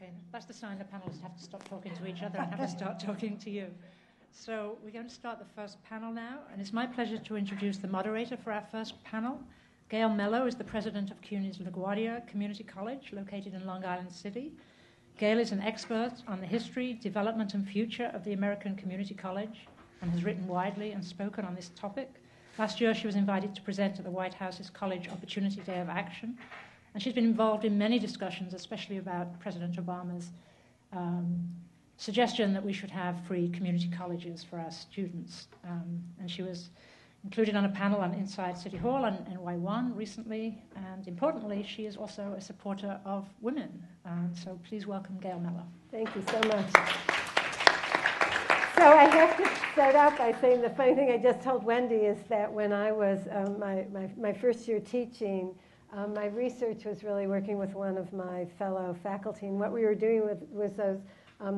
Okay, that's the sign the panelists have to stop talking to each other and have to start talking to you. So we're going to start the first panel now, and it's my pleasure to introduce the moderator for our first panel. Gail Mellow is the president of CUNY's LaGuardia Community College, located in Long Island City. Gail is an expert on the history, development, and future of the American Community College and has written widely and spoken on this topic. Last year, she was invited to present at the White House's College Opportunity Day of Action, and she's been involved in many discussions, especially about President Obama's suggestion that we should have free community colleges for our students. And she was included on a panel on Inside City Hall on NY1 recently, and importantly, she is also a supporter of women. So please welcome Gail Mellow. Thank you so much. So I have to start out by saying the funny thing I just told Wendy is that when I was my first year teaching, my research was really working with one of my fellow faculty, and what we were doing was those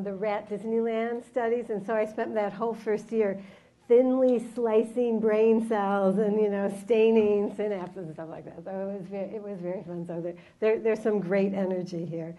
the rat Disneyland studies, and so I spent that whole first year thinly slicing brain cells and staining synapses and stuff like that. So it was very fun. So there's some great energy here.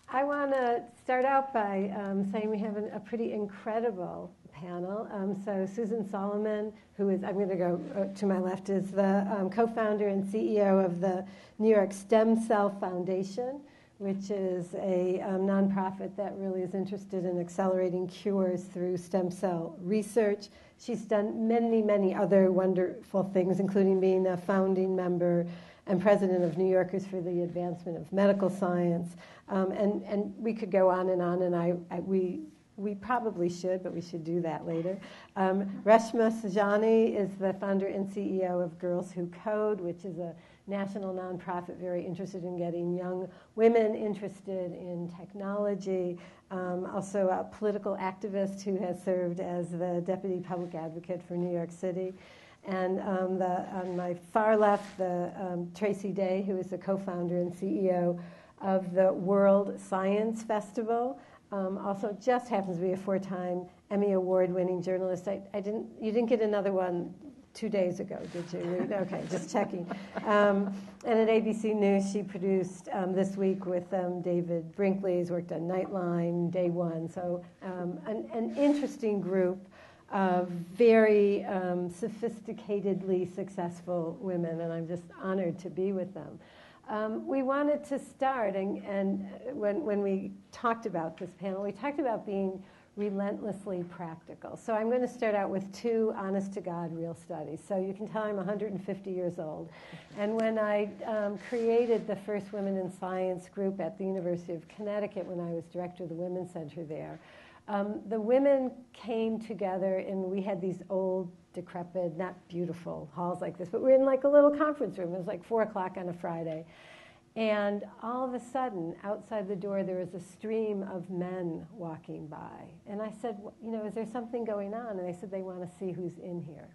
I want to start out by saying we have a pretty incredible panel. So Susan Solomon, who is, I'm going to go to my left, is the co-founder and CEO of the New York Stem Cell Foundation, which is a nonprofit that really is interested in accelerating cures through stem cell research. She's done many, many other wonderful things, including being a founding member and president of New Yorkers for the Advancement of Medical Science. And we could go on, and we probably should, but we should do that later. Reshma Saujani is the founder and CEO of Girls Who Code, which is a national nonprofit very interested in getting young women interested in technology. Also a political activist who has served as the deputy public advocate for New York City. And on my far left, Tracy Day, who is the co-founder and CEO of the World Science Festival. Also just happens to be a 4-time Emmy Award-winning journalist. You didn't get another one 2 days ago, did you? Okay, just checking. And at ABC News, she produced This Week with David Brinkley. He's worked on Nightline, Day One. So an interesting group of very sophisticatedly successful women, and I'm just honored to be with them. We wanted to start, and when we talked about this panel, we talked about being relentlessly practical. So I'm going to start out with 2 honest-to-God real studies. So you can tell I'm 150 years old. And when I created the first Women in Science group at the University of Connecticut when I was director of the Women's Center there, the women came together, and we had these old, decrepit, not beautiful halls like this, but we were in like a little conference room. It was like 4 o'clock on a Friday. And all of a sudden, outside the door, there was a stream of men walking by. And I said, is there something going on? And they said they want to see who's in here.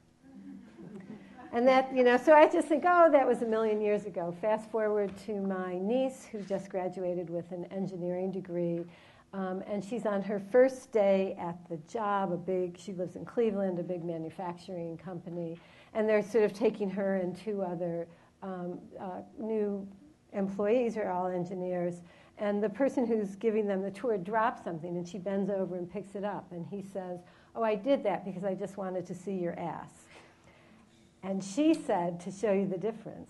And that, so I just think, that was a million years ago. Fast forward to my niece, who just graduated with an engineering degree. And she's on her first day at the job, she lives in Cleveland, a big manufacturing company. And they're sort of taking her and 2 other new employees are all engineers, and the person who's giving them the tour drops something, and she bends over and picks it up, and he says, I did that because I just wanted to see your ass. And she said, to show you the difference,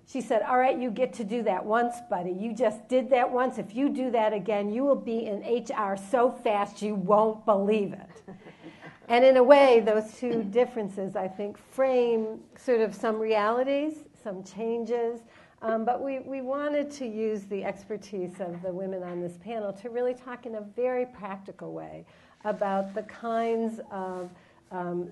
she said, all right, you get to do that once, buddy. You just did that once. If you do that again, you will be in HR so fast you won't believe it. And in a way, those 2 differences, I think, frame sort of some realities, some changes. But we wanted to use the expertise of the women on this panel to really talk in a very practical way about the kinds of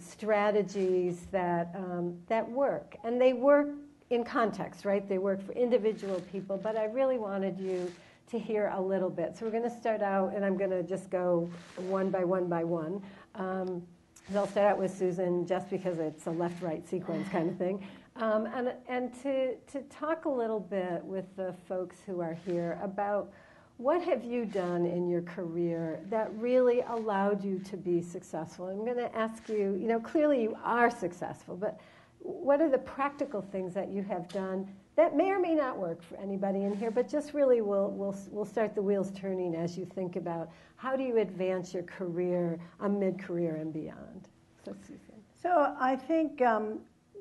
strategies that work. And they work in context, right? They work for individual people, but I really wanted you to hear a little bit. So we're going to start out, and I'm going to just go one by one. I'll start out with Susan just because it's a left-right sequence kind of thing. And to talk a little bit with the folks who are here about what have you done in your career that really allowed you to be successful. I'm going to ask you, clearly you are successful, but what are the practical things that you have done that may or may not work for anybody in here, but just really will start the wheels turning as you think about how do you advance your career, mid-career and beyond. So, Susan. So I think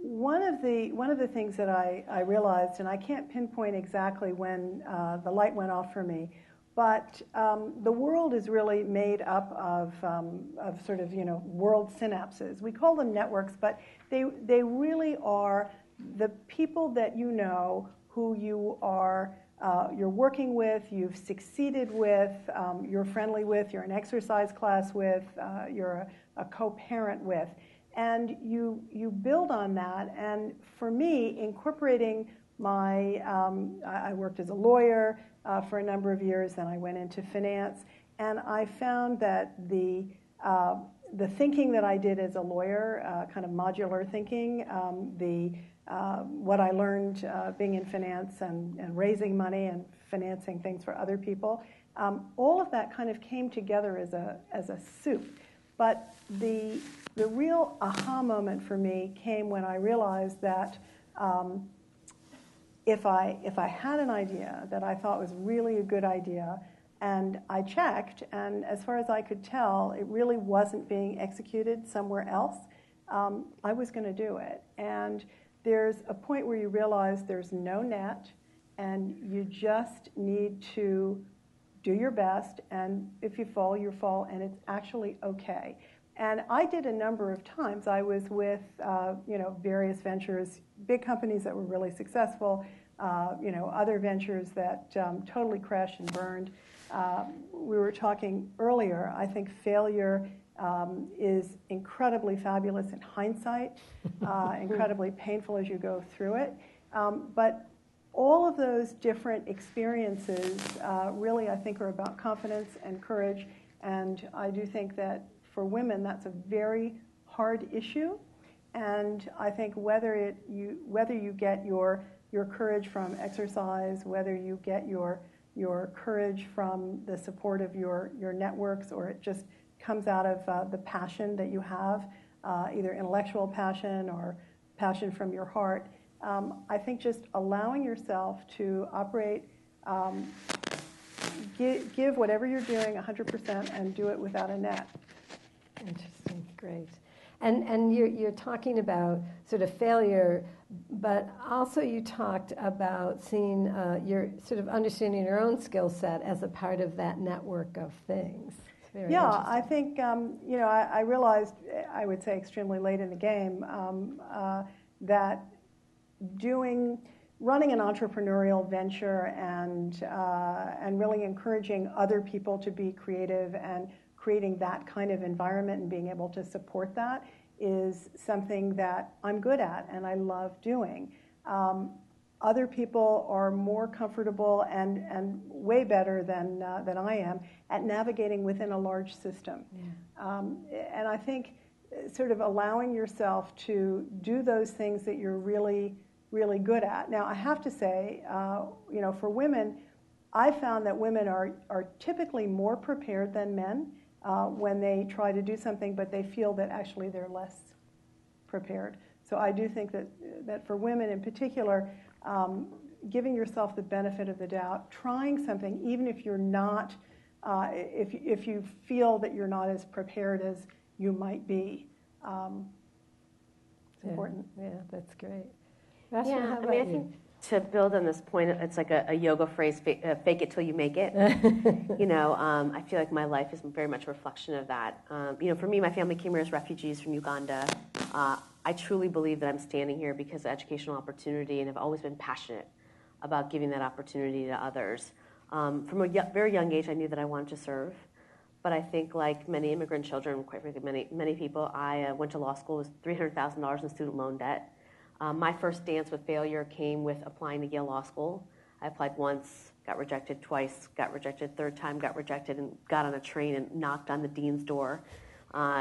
one of the things that I realized, and I can't pinpoint exactly when the light went off for me, but the world is really made up of sort of, world synapses. We call them networks, but they really are the people that you know, who you are, you're working with, you've succeeded with, you're friendly with, you're in exercise class with, you're a co-parent with. And you build on that. And for me, incorporating I worked as a lawyer for a number of years, then I went into finance, and I found that the thinking that I did as a lawyer, kind of modular thinking, what I learned being in finance and raising money and financing things for other people, all of that kind of came together as a soup. But the real aha moment for me came when I realized that if I had an idea that I thought was really a good idea, and I checked, and as far as I could tell, it really wasn't being executed somewhere else, I was going to do it. And there's a point where you realize there's no net, and you just need to do your best, and if you fall, you fall, and it's actually okay. And I did a number of times. I was with, various ventures, big companies that were really successful, other ventures that totally crashed and burned. We were talking earlier, I think failure is incredibly fabulous in hindsight, incredibly painful as you go through it. But all of those different experiences really, I think, are about confidence and courage. And I do think that for women, that's a very hard issue. And I think whether you get your courage from exercise, whether you get your courage from the support of your networks, or it just comes out of the passion that you have, either intellectual passion or passion from your heart, I think just allowing yourself to operate, give whatever you're doing 100% and do it without a net. Interesting, great. And you're talking about sort of failure, but also you talked about seeing your sort of understanding your own skill set as a part of that network of things. Yeah, I think, I realized, I would say extremely late in the game, that running an entrepreneurial venture and really encouraging other people to be creative and creating that kind of environment and being able to support that is something that I'm good at and I love doing. Other people are more comfortable and way better than I am at navigating within a large system. Yeah. And I think sort of allowing yourself to do those things that you're really, really good at. Now, I have to say, for women, I found that women are typically more prepared than men when they try to do something, but they feel that actually they're less prepared. So I do think that for women in particular, giving yourself the benefit of the doubt, trying something, even if you're not, if you feel that you're not as prepared as you might be, it's important. Yeah, that's great. Reshma, how about you? I think to build on this point, it's like a yoga phrase, fake it till you make it. I feel like my life is very much a reflection of that. For me, my family came here as refugees from Uganda. I truly believe that I'm standing here because of educational opportunity, and have always been passionate about giving that opportunity to others. From a very young age, I knew that I wanted to serve. But I think, like many immigrant children, quite frankly, many people, I went to law school with $300,000 in student loan debt. My first dance with failure came with applying to Yale Law School. I applied once, got rejected twice, got rejected third time, got rejected, and got on a train and knocked on the dean's door.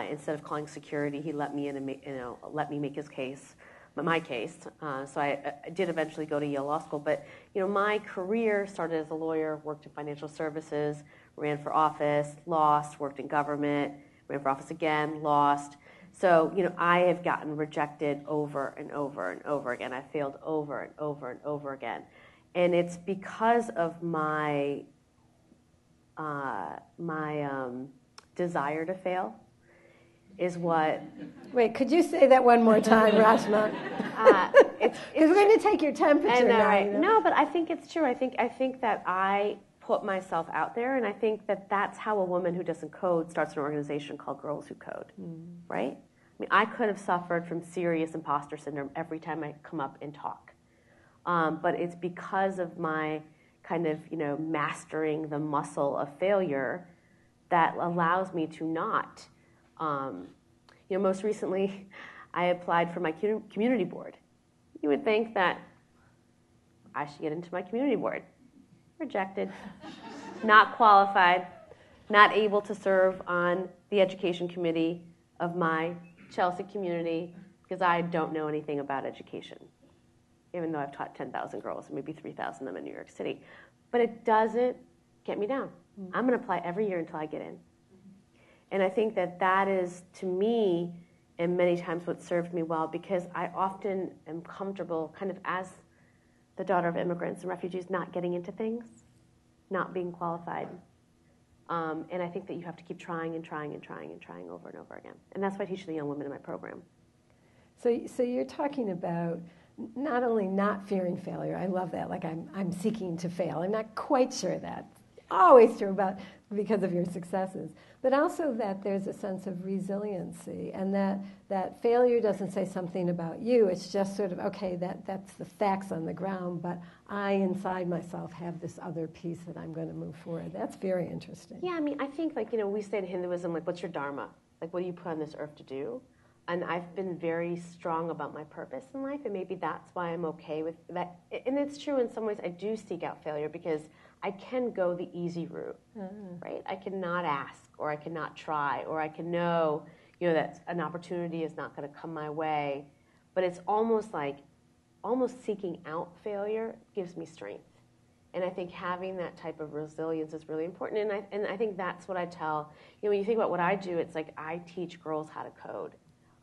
Instead of calling security, he let me in and let me make his case, my case. So I did eventually go to Yale Law School. But my career started as a lawyer, worked in financial services, ran for office, lost, worked in government, ran for office again, lost. So, I have gotten rejected over and over and over again. I failed over and over and over again. And it's because of my desire to fail is what... Wait, could you say that one more time, Reshma? Because we're going to take your temperature now. Right. No, but I think it's true. I think that I put myself out there, and I think that that's how a woman who doesn't code starts an organization called Girls Who Code, right? I mean, I could have suffered from serious imposter syndrome every time I come up and talk. But it's because of my kind of, mastering the muscle of failure that allows me to not. Most recently, I applied for my community board. You would think that I should get into my community board. Rejected. Not qualified. Not able to serve on the education committee of my Chelsea community because I don't know anything about education, even though I've taught 10,000 girls and maybe 3,000 of them in New York City. But it doesn't get me down. I'm going to apply every year until I get in. And I think that is, to me, and many times what served me well, because I often am comfortable kind of as the daughter of immigrants and refugees not getting into things, not being qualified. And I think that you have to keep trying and trying and trying and trying over and over again. And that's what I teach the young women in my program. So you're talking about not only not fearing failure, I love that, like I'm seeking to fail. I'm not quite sure that's always true because of your successes, but also that there's a sense of resiliency, and that failure doesn't say something about you. It's just sort of, okay, that's the facts on the ground, but I inside myself have this other piece that I'm going to move forward. That's very interesting. Yeah, I mean, I think, we say in Hinduism, what's your dharma? What do you put on this earth to do? And I've been very strong about my purpose in life, and maybe that's why I'm okay with that. And it's true in some ways. I do seek out failure because I can go the easy route, right? I cannot ask, or I cannot try, or I can know, that an opportunity is not going to come my way. But it's almost seeking out failure gives me strength. And I think having that type of resilience is really important. And I think that's what I tell, when you think about what I do, it's like I teach girls how to code.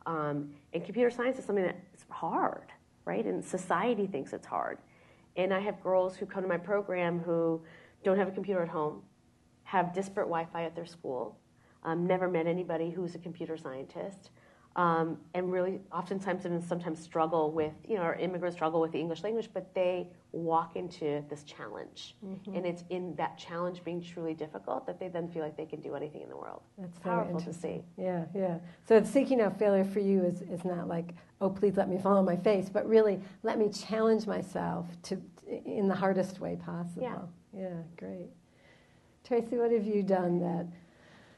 And computer science is something that's hard, right? And society thinks it's hard. And I have girls who come to my program who don't have a computer at home, have disparate Wi-Fi at their school, never met anybody who's a computer scientist, and really oftentimes and sometimes struggle with, our immigrants struggle with the English language, but they walk into this challenge. Mm-hmm. And it's in that challenge being truly difficult that they then feel like they can do anything in the world. That's powerful to see. Yeah, yeah. So it's seeking out failure for you is not like, oh, please let me fall on my face, but really let me challenge myself in the hardest way possible. Yeah, great. Tracy, what have you done that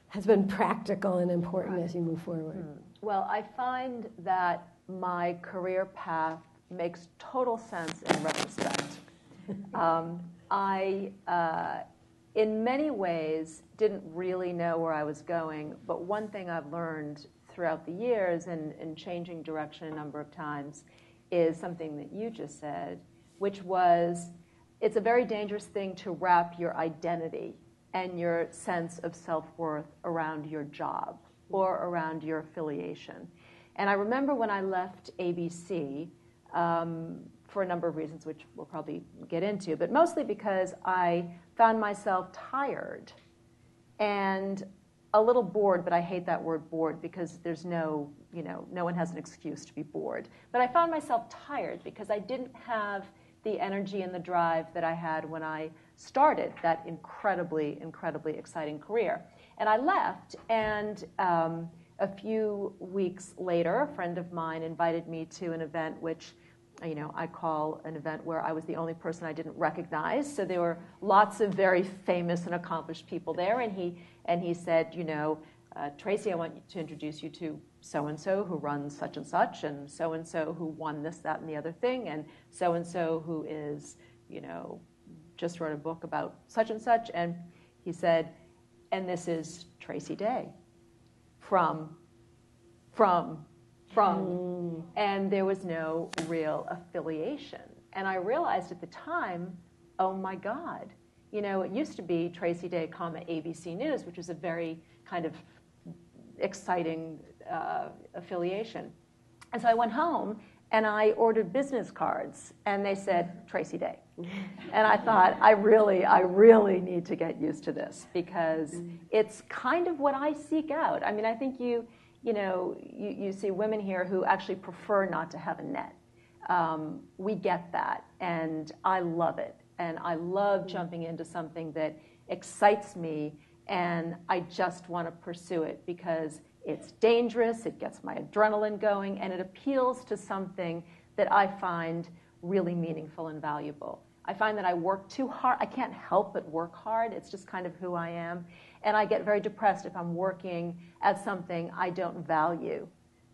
has been practical and important as you move forward? Well, I find that my career path makes total sense in retrospect. I, in many ways, didn't really know where I was going, but one thing I've learned throughout the years and changing direction a number of times is something that you just said, which was it's a very dangerous thing to wrap your identity and your sense of self-worth around your job or around your affiliation. And I remember when I left ABC, for a number of reasons, which we'll probably get into, but mostly because I found myself tired and a little bored, but I hate that word bored because there's no one has an excuse to be bored. But I found myself tired because I didn't have the energy and the drive that I had when I started that incredibly, incredibly exciting career. And I left, and a few weeks later, a friend of mine invited me to an event which, I call an event where I was the only person I didn't recognize. So there were lots of very famous and accomplished people there, and he said, Tracy, I want to introduce you to so-and-so who runs such and so who won this, that, and the other thing, and so who is, just wrote a book about such and such. And he said, and this is Tracy Day from. And there was no real affiliation. And I realized at the time, oh my God, it used to be Tracy Day, ABC News, which was a very kind of exciting affiliation. And so I went home and I ordered business cards, and they said Tracy Day. And I thought, I really need to get used to this, because it's kind of what I seek out. I mean, I think you see women here who actually prefer not to have a net. We get that, and I love it. And I love jumping into something that excites me, and I just want to pursue it because it's dangerous, it gets my adrenaline going, and it appeals to something that I find really meaningful and valuable. I find that I work too hard. I can't help but work hard. It's just kind of who I am. And I get very depressed if I'm working at something I don't value,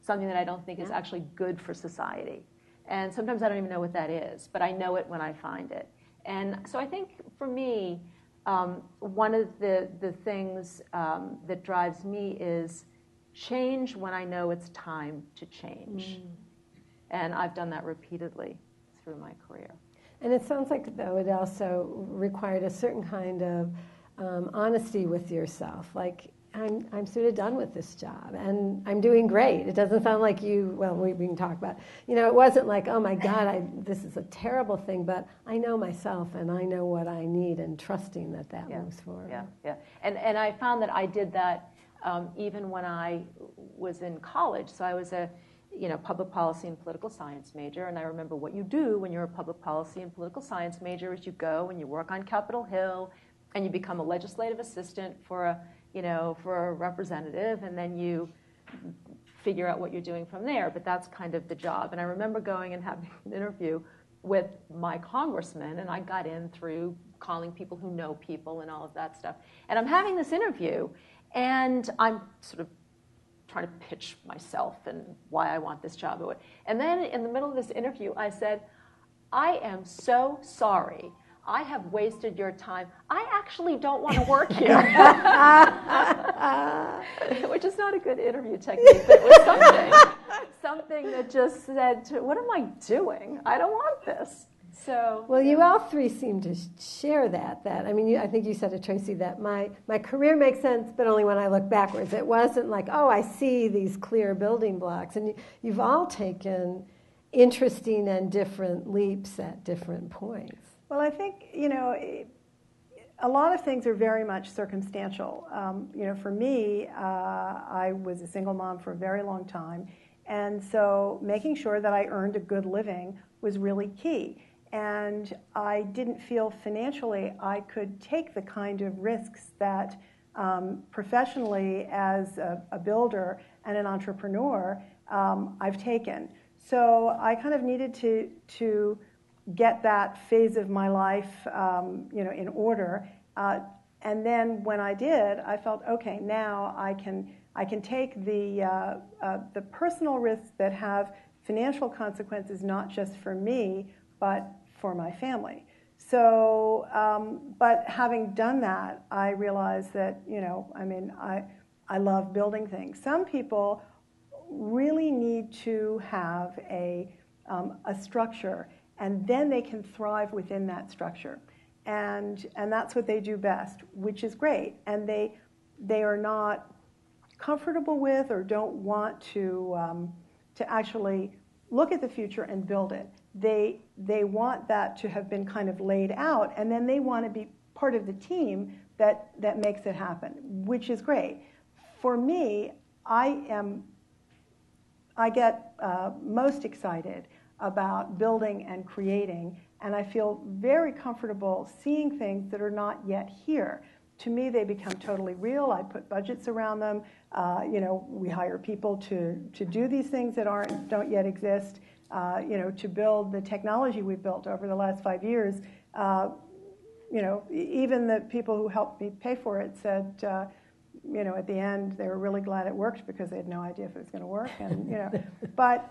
something that I don't think is actually good for society. And sometimes I don't even know what that is, but I know it when I find it. And so I think for me, one of the things that drives me is change when I know it's time to change. And I've done that repeatedly through my career. And it sounds like, though, it also required a certain kind of honesty with yourself. Like, I'm sort of done with this job, and I'm doing great. It doesn't sound like we can talk about, it wasn't like, oh my God, this is a terrible thing, but I know myself, and I know what I need, and trusting that moves forward. Yeah. And I found that I did that even when I was in college. So I was a public policy and political science major, and I remember what you do when you're a public policy and political science major is you go and you work on Capitol Hill, and you become a legislative assistant for a representative, and then you figure out what you're doing from there. But that's kind of the job. And I remember going and having an interview with my congressman, and I got in through calling people who know people and all of that stuff. And I'm having this interview, and I'm sort of trying to pitch myself and why I want this job. And then in the middle of this interview, I said, I am so sorry. I have wasted your time. I actually don't want to work here. Which is not a good interview technique, but it was something that just said, what am I doing? I don't want this. So, well, you all three seem to share that. I mean, I think you said to Tracy that my career makes sense, but only when I look backwards. It wasn't like, oh, I see these clear building blocks. And you've all taken interesting and different leaps at different points. Well, I think, a lot of things are very much circumstantial. For me, I was a single mom for a very long time, and so making sure that I earned a good living was really key. And I didn't feel financially I could take the kind of risks that professionally as a builder and an entrepreneur I've taken. So I kind of needed to get that phase of my life in order. And then when I did, I felt, okay, now I can take the personal risks that have financial consequences, not just for me, but for my family. So, but having done that, I realized that, I love building things. Some people really need to have a structure, and then they can thrive within that structure. And that's what they do best, which is great. And they are not comfortable with or don't want to actually look at the future and build it. They want that to have been kind of laid out, and then they want to be part of the team that makes it happen, which is great. For me, I get most excited about building and creating, and I feel very comfortable seeing things that are not yet here. To me, they become totally real. I put budgets around them. We hire people to do these things that don't yet exist. To build the technology we've built over the last 5 years. Even the people who helped me pay for it said, at the end they were really glad it worked because they had no idea if it was going to work. And but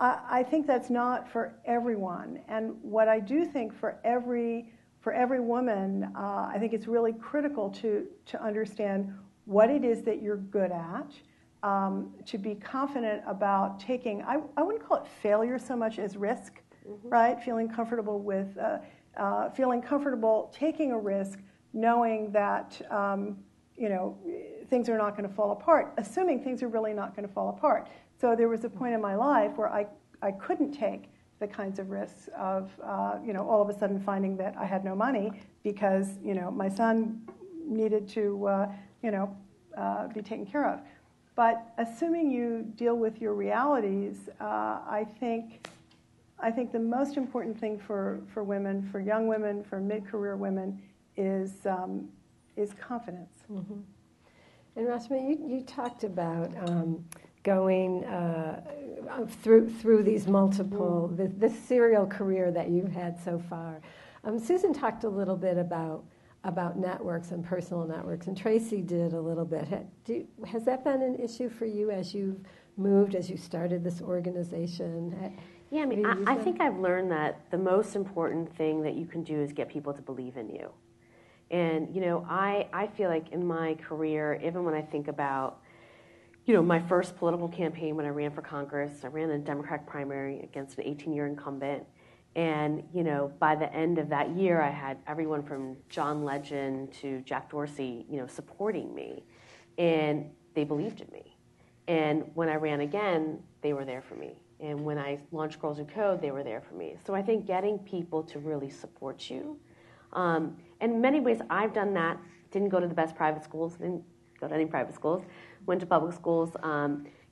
I think that's not for everyone. And what I do think for every woman, I think it's really critical to understand what it is that you're good at. To be confident about taking, I wouldn't call it failure so much as risk, right? Feeling comfortable taking a risk, knowing that, things are not going to fall apart, assuming things are really not going to fall apart. So there was a point in my life where I couldn't take the kinds of risks of, all of a sudden finding that I had no money because, my son needed to, be taken care of. But assuming you deal with your realities, I think the most important thing for women, for young women, for mid-career women, is confidence. Mm-hmm. And Reshma, you talked about going through these multiple, this serial career that you've had so far. Susan talked a little bit about networks and personal networks, and Tracy did a little bit. Has that been an issue for you as you've moved, as you started this organization? Yeah, I think I've learned that the most important thing that you can do is get people to believe in you. And, I feel like in my career, even when I think about, my first political campaign when I ran for Congress, I ran in a Democratic primary against an 18-year incumbent. And, by the end of that year, I had everyone from John Legend to Jack Dorsey, supporting me. And they believed in me. And when I ran again, they were there for me. And when I launched Girls Who Code, they were there for me. So I think getting people to really support you. In many ways, I've done that. Didn't go to the best private schools. Didn't go to any private schools. Went to public schools.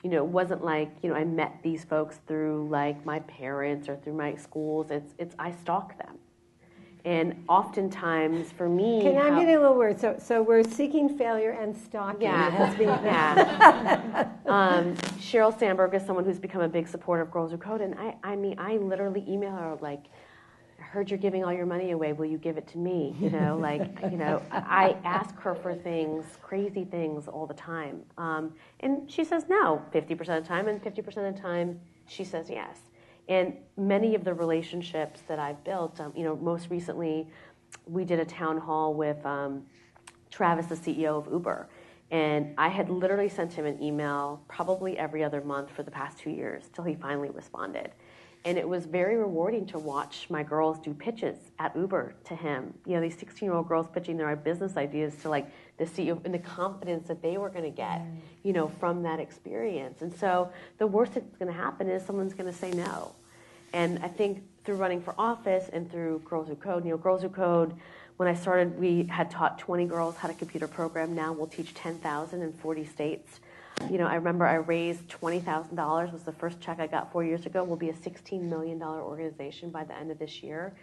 It wasn't like, I met these folks through like my parents or through my schools. It's I stalk them. And oftentimes for me... Okay, now I'm getting a little weird. So we're seeking failure and stalking. Yeah. Sheryl Sandberg is someone who's become a big supporter of Girls Who Code. And I literally email her like, I heard you're giving all your money away. Will you give it to me? I ask her for things, crazy things all the time. And she says no 50% of the time, and 50% of the time she says yes. And many of the relationships that I've built, most recently we did a town hall with Travis, the CEO of Uber. And I had literally sent him an email probably every other month for the past 2 years till he finally responded. And it was very rewarding to watch my girls do pitches at Uber to him. These 16-year-old girls pitching their business ideas to like the CEO, and the confidence that they were going to get, from that experience. And so the worst that's going to happen is someone's going to say no. And I think through running for office and through Girls Who Code, Girls Who Code, when I started, we had taught 20 girls how to computer program. Now we'll teach 10,000 in 40 states. I remember I raised $20,000 was the first check I got 4 years ago. We'll be a $16 million organization by the end of this year.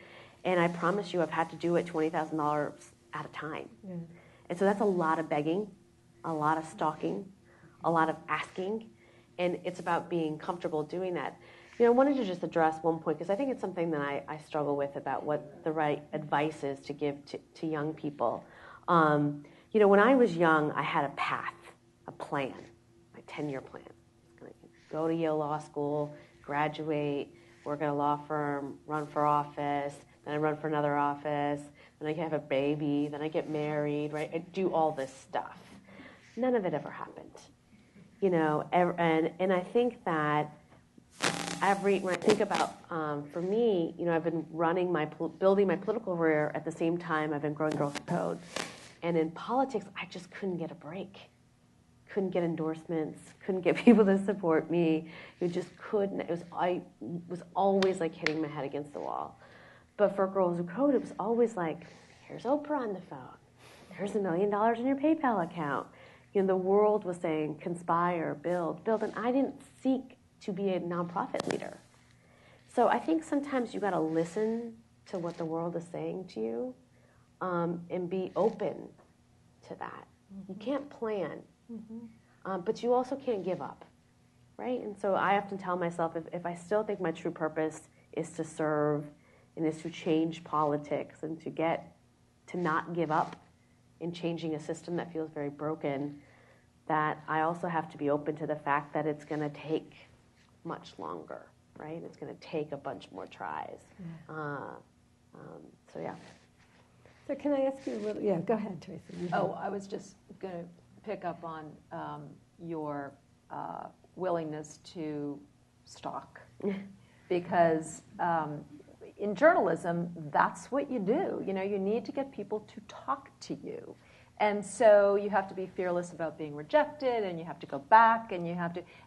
And I promise you I've had to do it $20,000 at a time. Yeah. And so that's a lot of begging, a lot of stalking, a lot of asking. And it's about being comfortable doing that. I wanted to just address one point because I think it's something that I struggle with about what the right advice is to give to young people. When I was young, I had a path, a plan. 10-year plan. I'm going to go to Yale Law School, graduate, work at a law firm, run for office, then I run for another office, then I have a baby, then I get married, right? I do all this stuff. None of it ever happened. And I think that when I think about, for me, I've been building my political career at the same time I've been growing Girls Who Code. And in politics, I just couldn't get a break. Couldn't get endorsements, couldn't get people to support me. You just couldn't. I was always like hitting my head against the wall. But for Girls Who Code, it was always like, here's Oprah on the phone. Here's $1 million in your PayPal account. The world was saying, conspire, build. And I didn't seek to be a nonprofit leader. So I think sometimes you got to listen to what the world is saying to you and be open to that. Mm-hmm. You can't plan. Mm-hmm. But you also can't give up, right? And so I often tell myself, if I still think my true purpose is to serve and is to change politics and to not give up in changing a system that feels very broken, that I also have to be open to the fact that it's going to take much longer, right? It's going to take a bunch more tries. Yeah. So can I ask you a little? Yeah, go ahead, Tracy. I was just going to pick up on your willingness to stalk, because in journalism, that's what you do. You need to get people to talk to you. And so you have to be fearless about being rejected, and you have to go back, and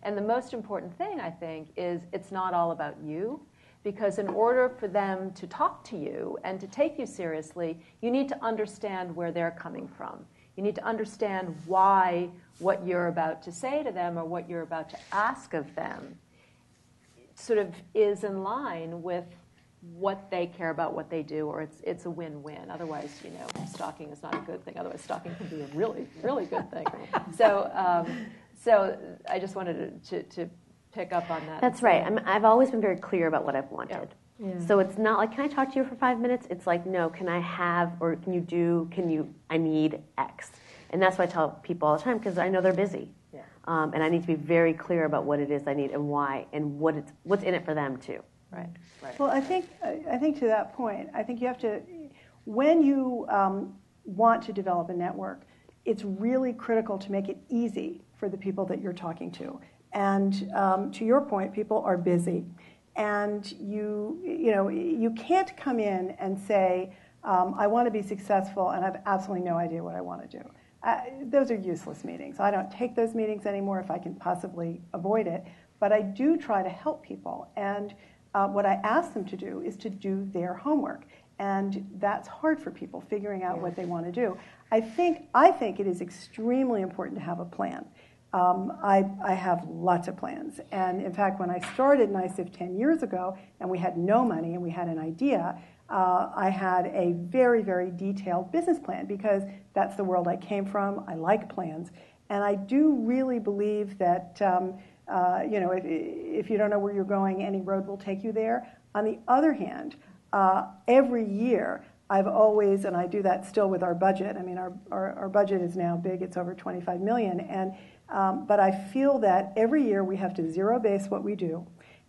and the most important thing, I think, is it's not all about you, because in order for them to talk to you and to take you seriously, you need to understand where they're coming from. You need to understand why what you're about to say to them or what you're about to ask of them sort of is in line with what they care about, what they do, or it's a win-win. Otherwise, stalking is not a good thing. Otherwise, stalking can be a really, really good thing. So I just wanted to pick up on that. That's right. I've always been very clear about what I've wanted. Yeah. So it's not like, can I talk to you for 5 minutes? It's like, no, can I have, or I need X. And that's what I tell people all the time, because I know they're busy. Yeah. And I need to be very clear about what it is I need and why, and what's in it for them too. Right. Right. Well, I think to that point, I think you have to, when you want to develop a network, it's really critical to make it easy for the people that you're talking to. And to your point, people are busy. And you can't come in and say, I want to be successful and I have absolutely no idea what I want to do. Those are useless meetings. I don't take those meetings anymore if I can possibly avoid it. But I do try to help people. And what I ask them to do is to do their homework. And that's hard for people, figuring out what they want to do. I think it is extremely important to have a plan. I have lots of plans. And in fact, when I started NYSIF 10 years ago, and we had no money and we had an idea, I had a very, very detailed business plan, because that's the world I came from. I like plans. And I do really believe that, if you don't know where you're going, any road will take you there. On the other hand, every year, I've always, and I do that still with our budget. I mean, our budget is now big. It's over $25 million. But I feel that every year we have to zero base what we do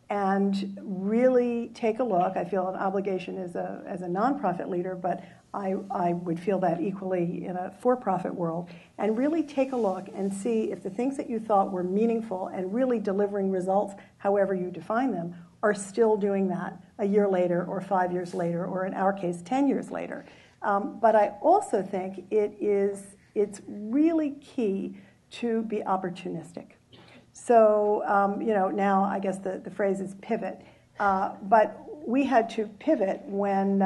and really take a look. I feel an obligation as a nonprofit leader, but I would feel that equally in a for-profit world, and really take a look and see if the things that you thought were meaningful and really delivering results, however you define them, are still doing that a year later or 5 years later, or in our case, 10 years later. But I also think it's really key to be opportunistic. So, now I guess the phrase is pivot. But we had to pivot when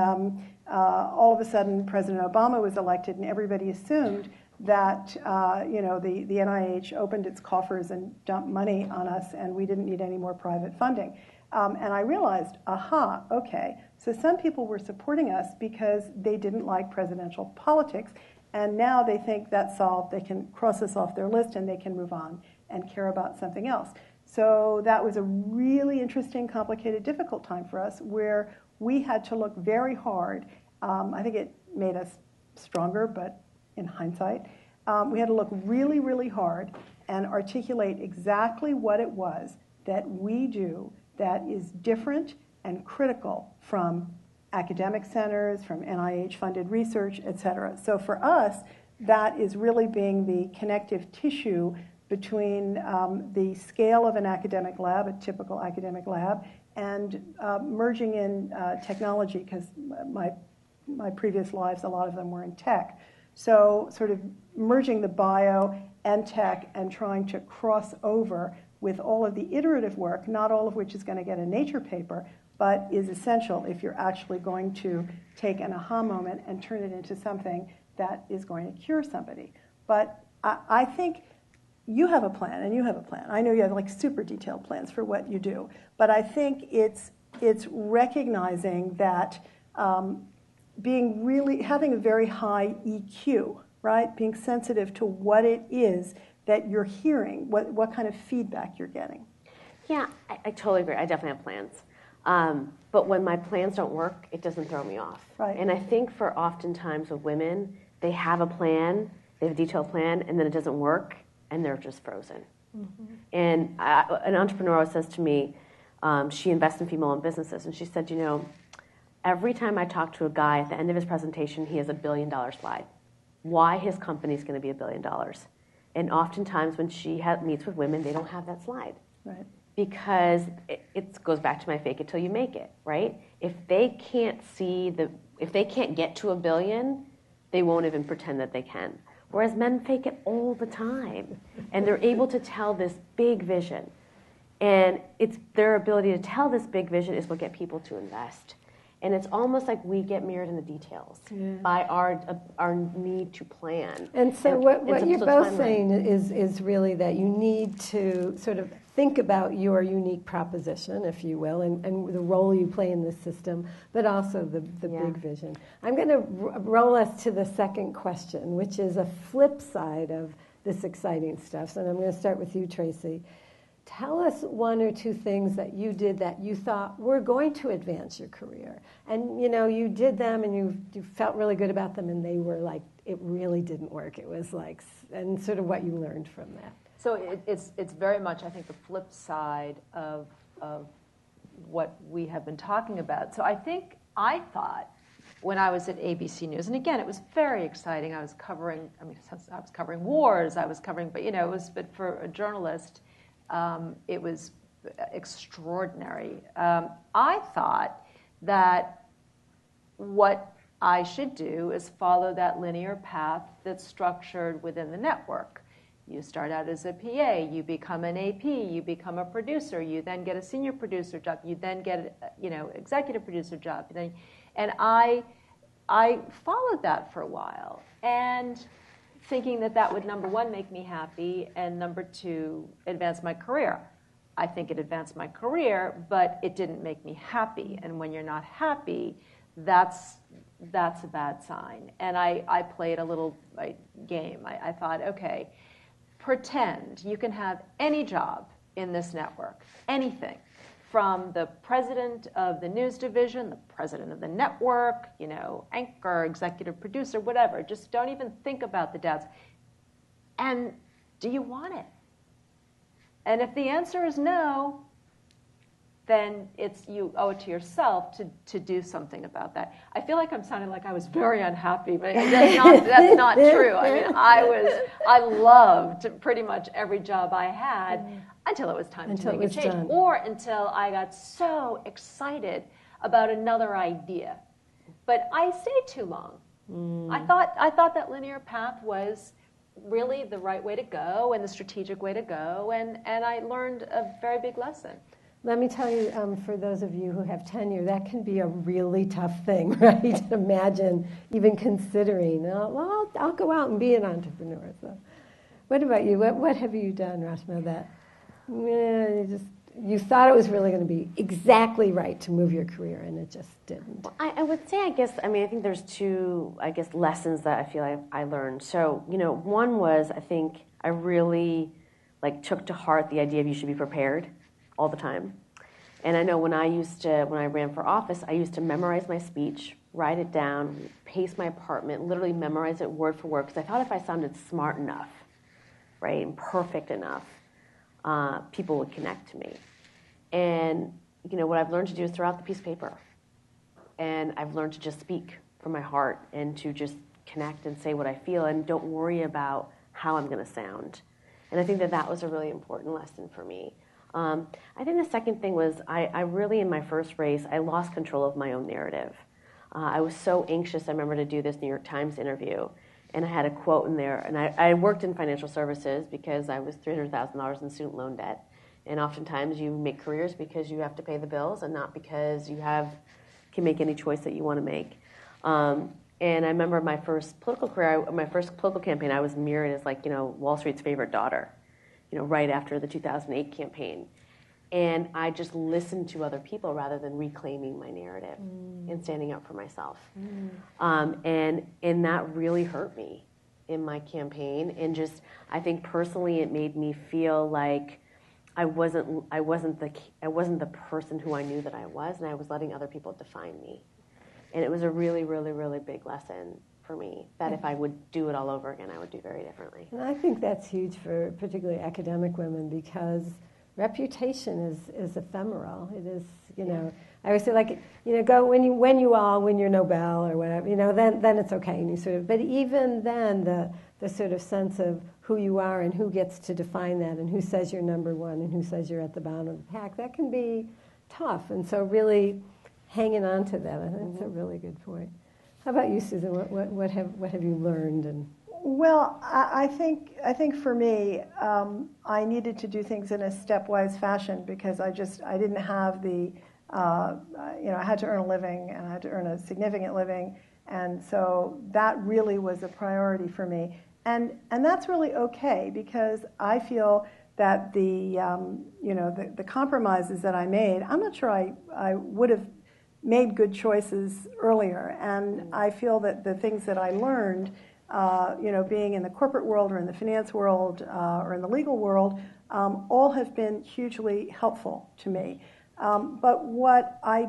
all of a sudden President Obama was elected, and everybody assumed that, the NIH opened its coffers and dumped money on us, and we didn't need any more private funding. And I realized, okay, so some people were supporting us because they didn't like presidential politics, and now they think that's solved. They can cross us off their list and they can move on and care about something else. So that was a really interesting, complicated, difficult time for us, where we had to look very hard. I think it made us stronger, but in hindsight, we had to look really, really hard and articulate exactly what it was that we do that is different and critical from academic centers, from NIH-funded research, et cetera. So for us, that is really being the connective tissue between the scale of an academic lab, a typical academic lab, and merging in technology, because my previous lives, a lot of them were in tech. So sort of merging the bio and tech and trying to cross over with all of the iterative work, not all of which is going to get a Nature paper, but is essential if you're actually going to take an aha moment and turn it into something that is going to cure somebody. But I think you have a plan, and you have a plan. I know you have like super detailed plans for what you do, but I think it's recognizing that having a very high EQ, right? Being sensitive to what it is that you're hearing, what kind of feedback you're getting. Yeah, I totally agree. I definitely have plans. But when my plans don't work, it doesn't throw me off. Right. And I think for oftentimes with women, they have a plan, they have a detailed plan, and then it doesn't work, and they're just frozen. Mm-hmm. And an entrepreneur says to me, she invests in female-owned businesses, and she said, every time I talk to a guy at the end of his presentation, he has $1 billion slide. Why his company's going to be $1 billion? And oftentimes when she meets with women, they don't have that slide. Right. Because it goes back to my fake it till you make it, right? If they can't get to $1 billion, they won't even pretend that they can. whereas men fake it all the time. And they're able to tell this big vision. And it's their ability to tell this big vision is what get people to invest. And it's almost like we get mirrored in the details by our need to plan. And so what you're both saying is really that you need to sort of think about your unique proposition, if you will, and the role you play in this system, but also the big vision. I'm going to roll us to the second question, which is a flip side of this exciting stuff. So I'm going to start with you, Tracy. Tell us one or two things that you did that you thought were going to advance your career. And, you did them and you felt really good about them, and they were like, it really didn't work. It was like, and sort of what you learned from that. So it's very much, I think, the flip side of what we have been talking about. So I thought when I was at ABC News, and again, it was very exciting. I was covering wars, but for a journalist, it was extraordinary. I thought that what I should do is follow that linear path that's structured within the network. You start out as a PA, you become an AP, you become a producer, you then get a senior producer job, you then get executive producer job, and I followed that for a while, and thinking that would, number one, make me happy, and number two, advance my career. I think it advanced my career, but it didn't make me happy. And when you're not happy, that's a bad sign. And I played a little game. I thought, okay, pretend you can have any job in this network, anything, from the president of the news division, the president of the network, anchor, executive producer, whatever. Just don't even think about the doubts. And do you want it? And if the answer is no, then you owe it to yourself to do something about that. I feel like I'm sounding like I was very unhappy, but that's not true. I mean, I loved pretty much every job I had until it was time to make a change, or until I got so excited about another idea. But I stayed too long. I thought that linear path was really the right way to go and the strategic way to go, and I learned a very big lesson. Let me tell you, for those of you who have tenure, that can be a really tough thing, right? Imagine even considering, I'll go out and be an entrepreneur. So, what about you? What have you done, Reshma, that you thought it was really going to be exactly right to move your career, and it just didn't? Well, I would say, I think there's two, lessons that I feel I learned. So, one was, I think I really took to heart the idea of you should be prepared all the time. And I know when I ran for office, I used to memorize my speech, write it down, pace my apartment, literally memorize it word for word, because I thought if I sounded smart enough, right, and perfect enough, people would connect to me. And, what I've learned to do is throw out the piece of paper. And I've learned to just speak from my heart and to just connect and say what I feel and don't worry about how I'm going to sound. And I think that was a really important lesson for me. I think the second thing was I really, in my first race, I lost control of my own narrative. I was so anxious, I remember, to do this New York Times interview. And I had a quote in there. And I worked in financial services because I was $300,000 in student loan debt. And oftentimes you make careers because you have to pay the bills and not because you can make any choice that you want to make. And I remember my first political career, my first political campaign, I was mirrored as Wall Street's favorite daughter, right after the 2008 campaign. And I just listened to other people rather than reclaiming my narrative and standing up for myself. And that really hurt me in my campaign. And just, I think personally, it made me feel like I wasn't the person who I knew that I was, and I was letting other people define me. And it was a really, really, really big lesson for me that if I would do it all over again, I would do very differently. And I think that's huge for particularly academic women, because reputation is ephemeral. It is, I always say, go win your Nobel or whatever, then it's okay. And you sort of, but even then, the sort of sense of who you are and who gets to define that and who says you're number one and who says you're at the bottom of the pack, that can be tough. And so really hanging on to that, I think that's a really good point. How about you, Susan? What have you learned? And Well, I think for me, I needed to do things in a stepwise fashion because I didn't have the, I had to earn a living and I had to earn a significant living, and so that really was a priority for me, and that's really okay because I feel that the compromises that I made, I'm not sure I would have made good choices earlier, and I feel that the things that I learned, being in the corporate world or in the finance world or in the legal world, all have been hugely helpful to me. But what I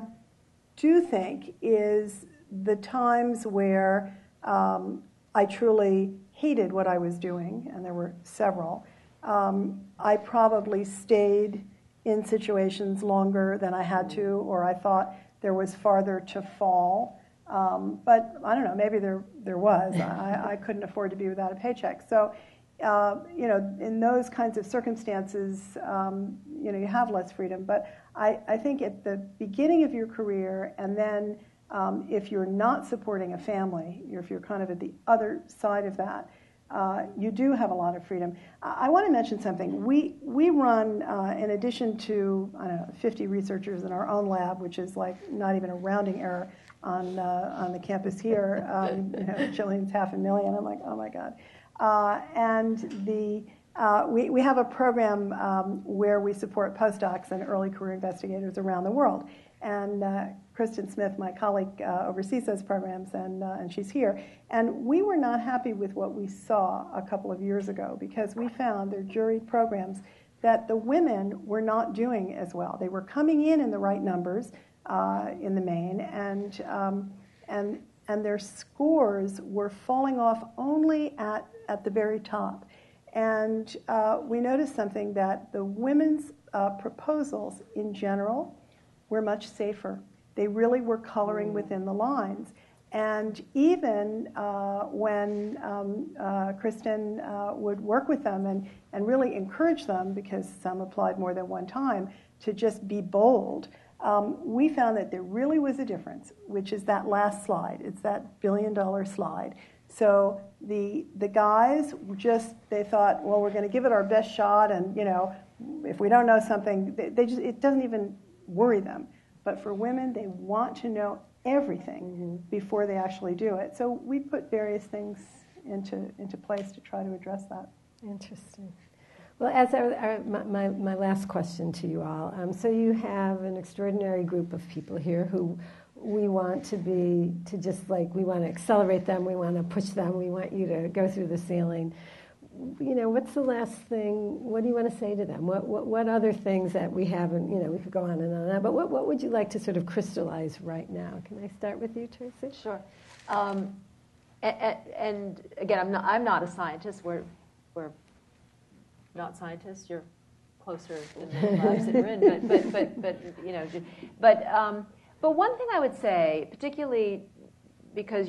do think is the times where I truly hated what I was doing, and there were several, I probably stayed in situations longer than I had to, or I thought there was farther to fall. But I don't know, maybe there was. I couldn't afford to be without a paycheck. So, in those kinds of circumstances, you have less freedom. But I think at the beginning of your career, and then if you're not supporting a family, if you're kind of at the other side of that, you do have a lot of freedom. I want to mention something. We run, in addition to, 50 researchers in our own lab, which is like not even a rounding error on the campus here. Jillian's 500,000. I'm like, oh my God. And we have a program where we support postdocs and early career investigators around the world. And Kristen Smith, my colleague, oversees those programs, and she's here. And we were not happy with what we saw a couple of years ago because we found their juried programs that the women were not doing as well. They were coming in the right numbers in the main, and their scores were falling off only at the very top. And we noticed something, that the women's proposals in general were much safer. They really were coloring within the lines. And even when Kristen would work with them and really encourage them, because some applied more than one time, to just be bold, we found that there really was a difference, which is that last slide. It's that $billion slide. So the guys they thought, well, we're going to give it our best shot, and if we don't know something, it doesn't even worry them. But for women, they want to know everything before they actually do it. So we put various things into place to try to address that. Interesting. Well, as my last question to you all, so you have an extraordinary group of people here who we want we want to accelerate them, we want to push them, we want you to go through the ceiling. What's the last thing? What do you want to say to them? What other things that we haven't? We could go on and on and on. But what would you like to sort of crystallize right now? Can I start with you, Tracy? Sure. And again, I'm not a scientist. We're not scientists. You're closer in the labs that you're in. But one thing I would say, particularly because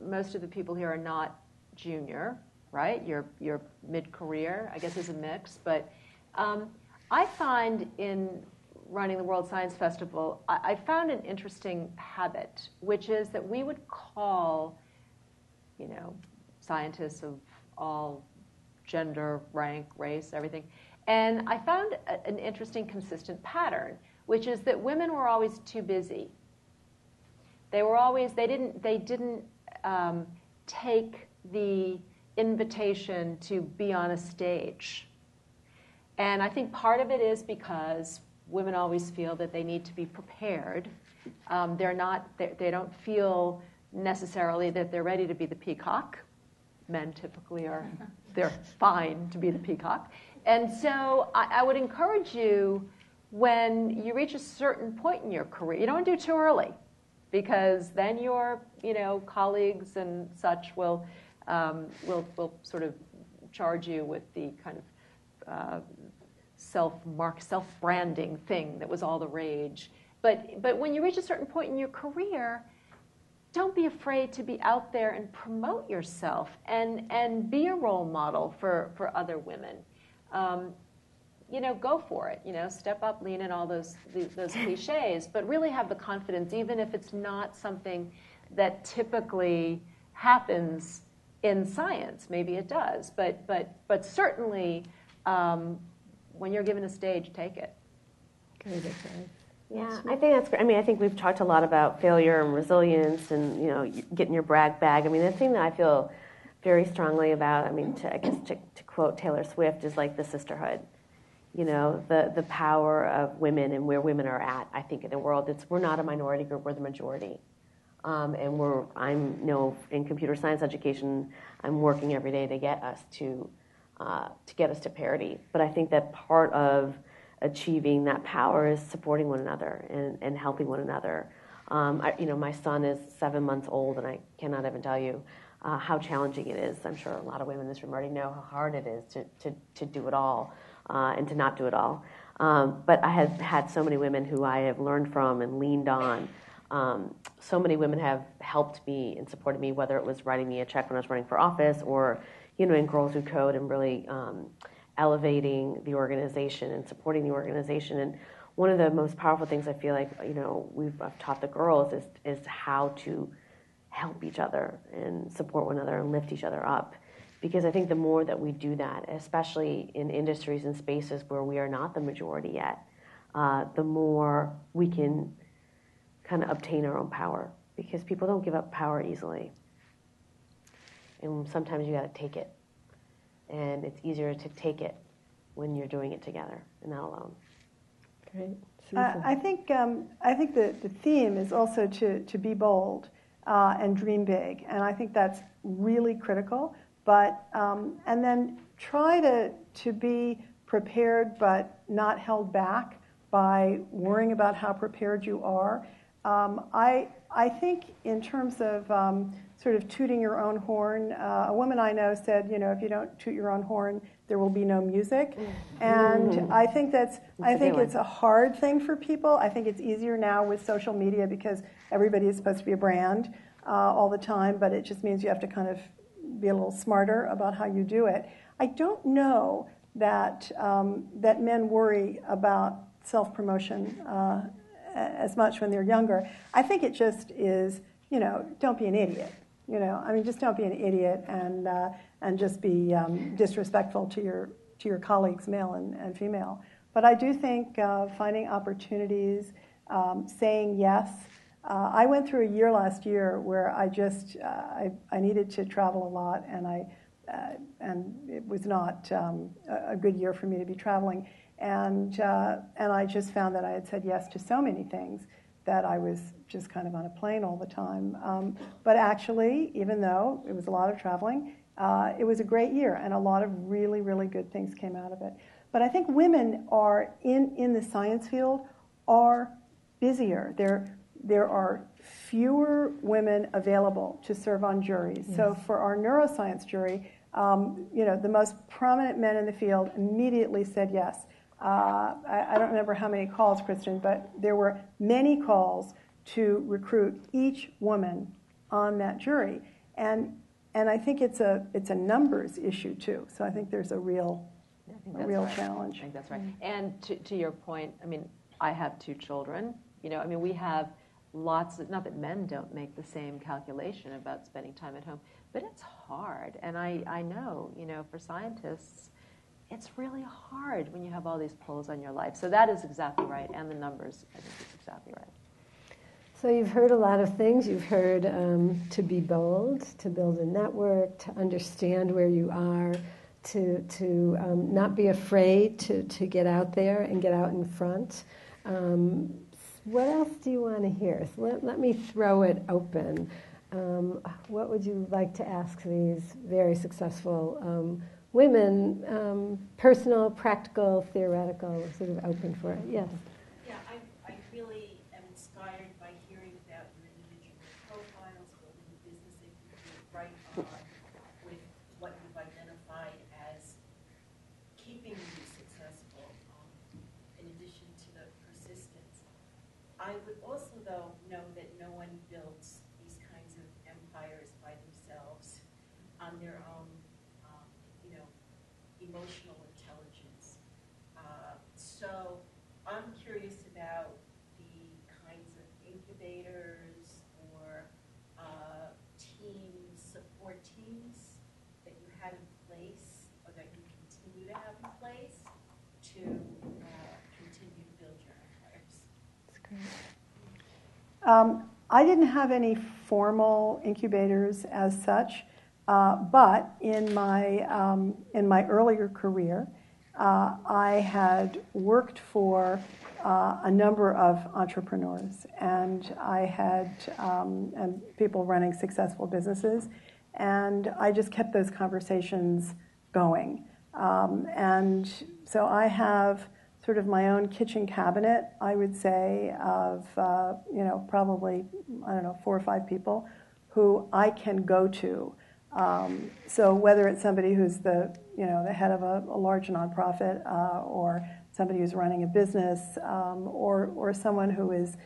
most of the people here are not junior. Right, you're mid-career, I guess is a mix. But I find in running the World Science Festival, I found an interesting habit, which is that we would call, scientists of all gender, rank, race, everything. And I found an interesting, consistent pattern, which is that women were always too busy. They didn't take the invitation to be on a stage. And I think part of it is because women always feel that they need to be prepared. They don't feel necessarily that they're ready to be the peacock. Men typically they're fine to be the peacock. And so I would encourage you, when you reach a certain point in your career, you don't do it too early, because then your colleagues and such will sort of charge you with the kind of self-branding thing that was all the rage. But when you reach a certain point in your career, don't be afraid to be out there and promote yourself and be a role model for other women. Go for it. Step up, lean in, all those cliches, but really have the confidence, even if it's not something that typically happens in science, maybe it does, but certainly when you're given a stage, take it. Good advice. Yeah, I think that's great. I mean, I think we've talked a lot about failure and resilience and, you know, getting your brag bag. I mean, the thing that I feel very strongly about, I mean, to quote Taylor Swift, is like the sisterhood. You know, the power of women and where women are at, I think, in the world. We're not a minority group, we're the majority. And in computer science education, I'm working every day to get us to parity. But I think that part of achieving that power is supporting one another and helping one another. My son is 7 months old, and I cannot even tell you how challenging it is. I'm sure a lot of women in this room already know how hard it is to do it all and to not do it all. But I have had so many women who I have learned from and leaned on. So many women have helped me and supported me, whether it was writing me a check when I was running for office or, you know, in Girls Who Code, and really elevating the organization and supporting the organization. And one of the most powerful things I feel like, you know, I've taught the girls is how to help each other and support one another and lift each other up. Because I think the more that we do that, especially in industries and spaces where we are not the majority yet, the more we can kind of obtain our own power. Because people don't give up power easily. And sometimes you got to take it. And it's easier to take it when you're doing it together and not alone. Great. I think the theme is also to be bold and dream big, and I think that's really critical. But and then try to be prepared, but not held back by worrying about how prepared you are. I think in terms of sort of tooting your own horn, a woman I know said, you know, if you don't toot your own horn, there will be no music. And I think it's a hard thing for people. I think it's easier now with social media because everybody is supposed to be a brand all the time, but it just means you have to kind of be a little smarter about how you do it. I don't know that that men worry about self-promotion as much when they're younger. I think it just is, you know, don't be an idiot. You know, I mean, just don't be an idiot and just be disrespectful to your colleagues, male and female. But I do think finding opportunities, saying yes. I went through a year last year where I just I needed to travel a lot, and it was not a good year for me to be traveling. And I just found that I had said yes to so many things that I was just kind of on a plane all the time. But actually, even though it was a lot of traveling, it was a great year, and a lot of really, really good things came out of it. But I think women are in the science field are busier. There are fewer women available to serve on juries. Yes. So for our neuroscience jury, you know, the most prominent men in the field immediately said yes. I don't remember how many calls, Kristen, but there were many calls to recruit each woman on that jury, and I think it's a numbers issue too. So I think there's a real challenge. I think that's right. And to your point, I mean, I have 2 children. You know, I mean, we have lots of, not that men don't make the same calculation about spending time at home, but it's hard. And I know, you know, for scientists, it's really hard when you have all these pulls on your life. So that is exactly right, and the numbers, I think, is exactly right. So you've heard a lot of things. You've heard to be bold, to build a network, to understand where you are, to not be afraid to get out there and get out in front. What else do you want to hear? So let me throw it open. What would you like to ask these very successful women, personal, practical, theoretical, sort of open for it? Yes. Yeah, I really am inspired by hearing about your individual profiles, building a business that you can right on with what you've identified as keeping you successful, in addition to the persistence. I would also, though, know that no one builds these kinds of empires by themselves on their own emotional intelligence. So I'm curious about the kinds of incubators or support teams I didn't have any formal incubators as such, but in my earlier career, I had worked for a number of entrepreneurs, and I had and people running successful businesses, and I just kept those conversations going. And so I have sort of my own kitchen cabinet, I would say, of probably, I don't know, 4 or 5 people who I can go to. So whether it's somebody who's the head of a large nonprofit, or somebody who's running a business, or someone who is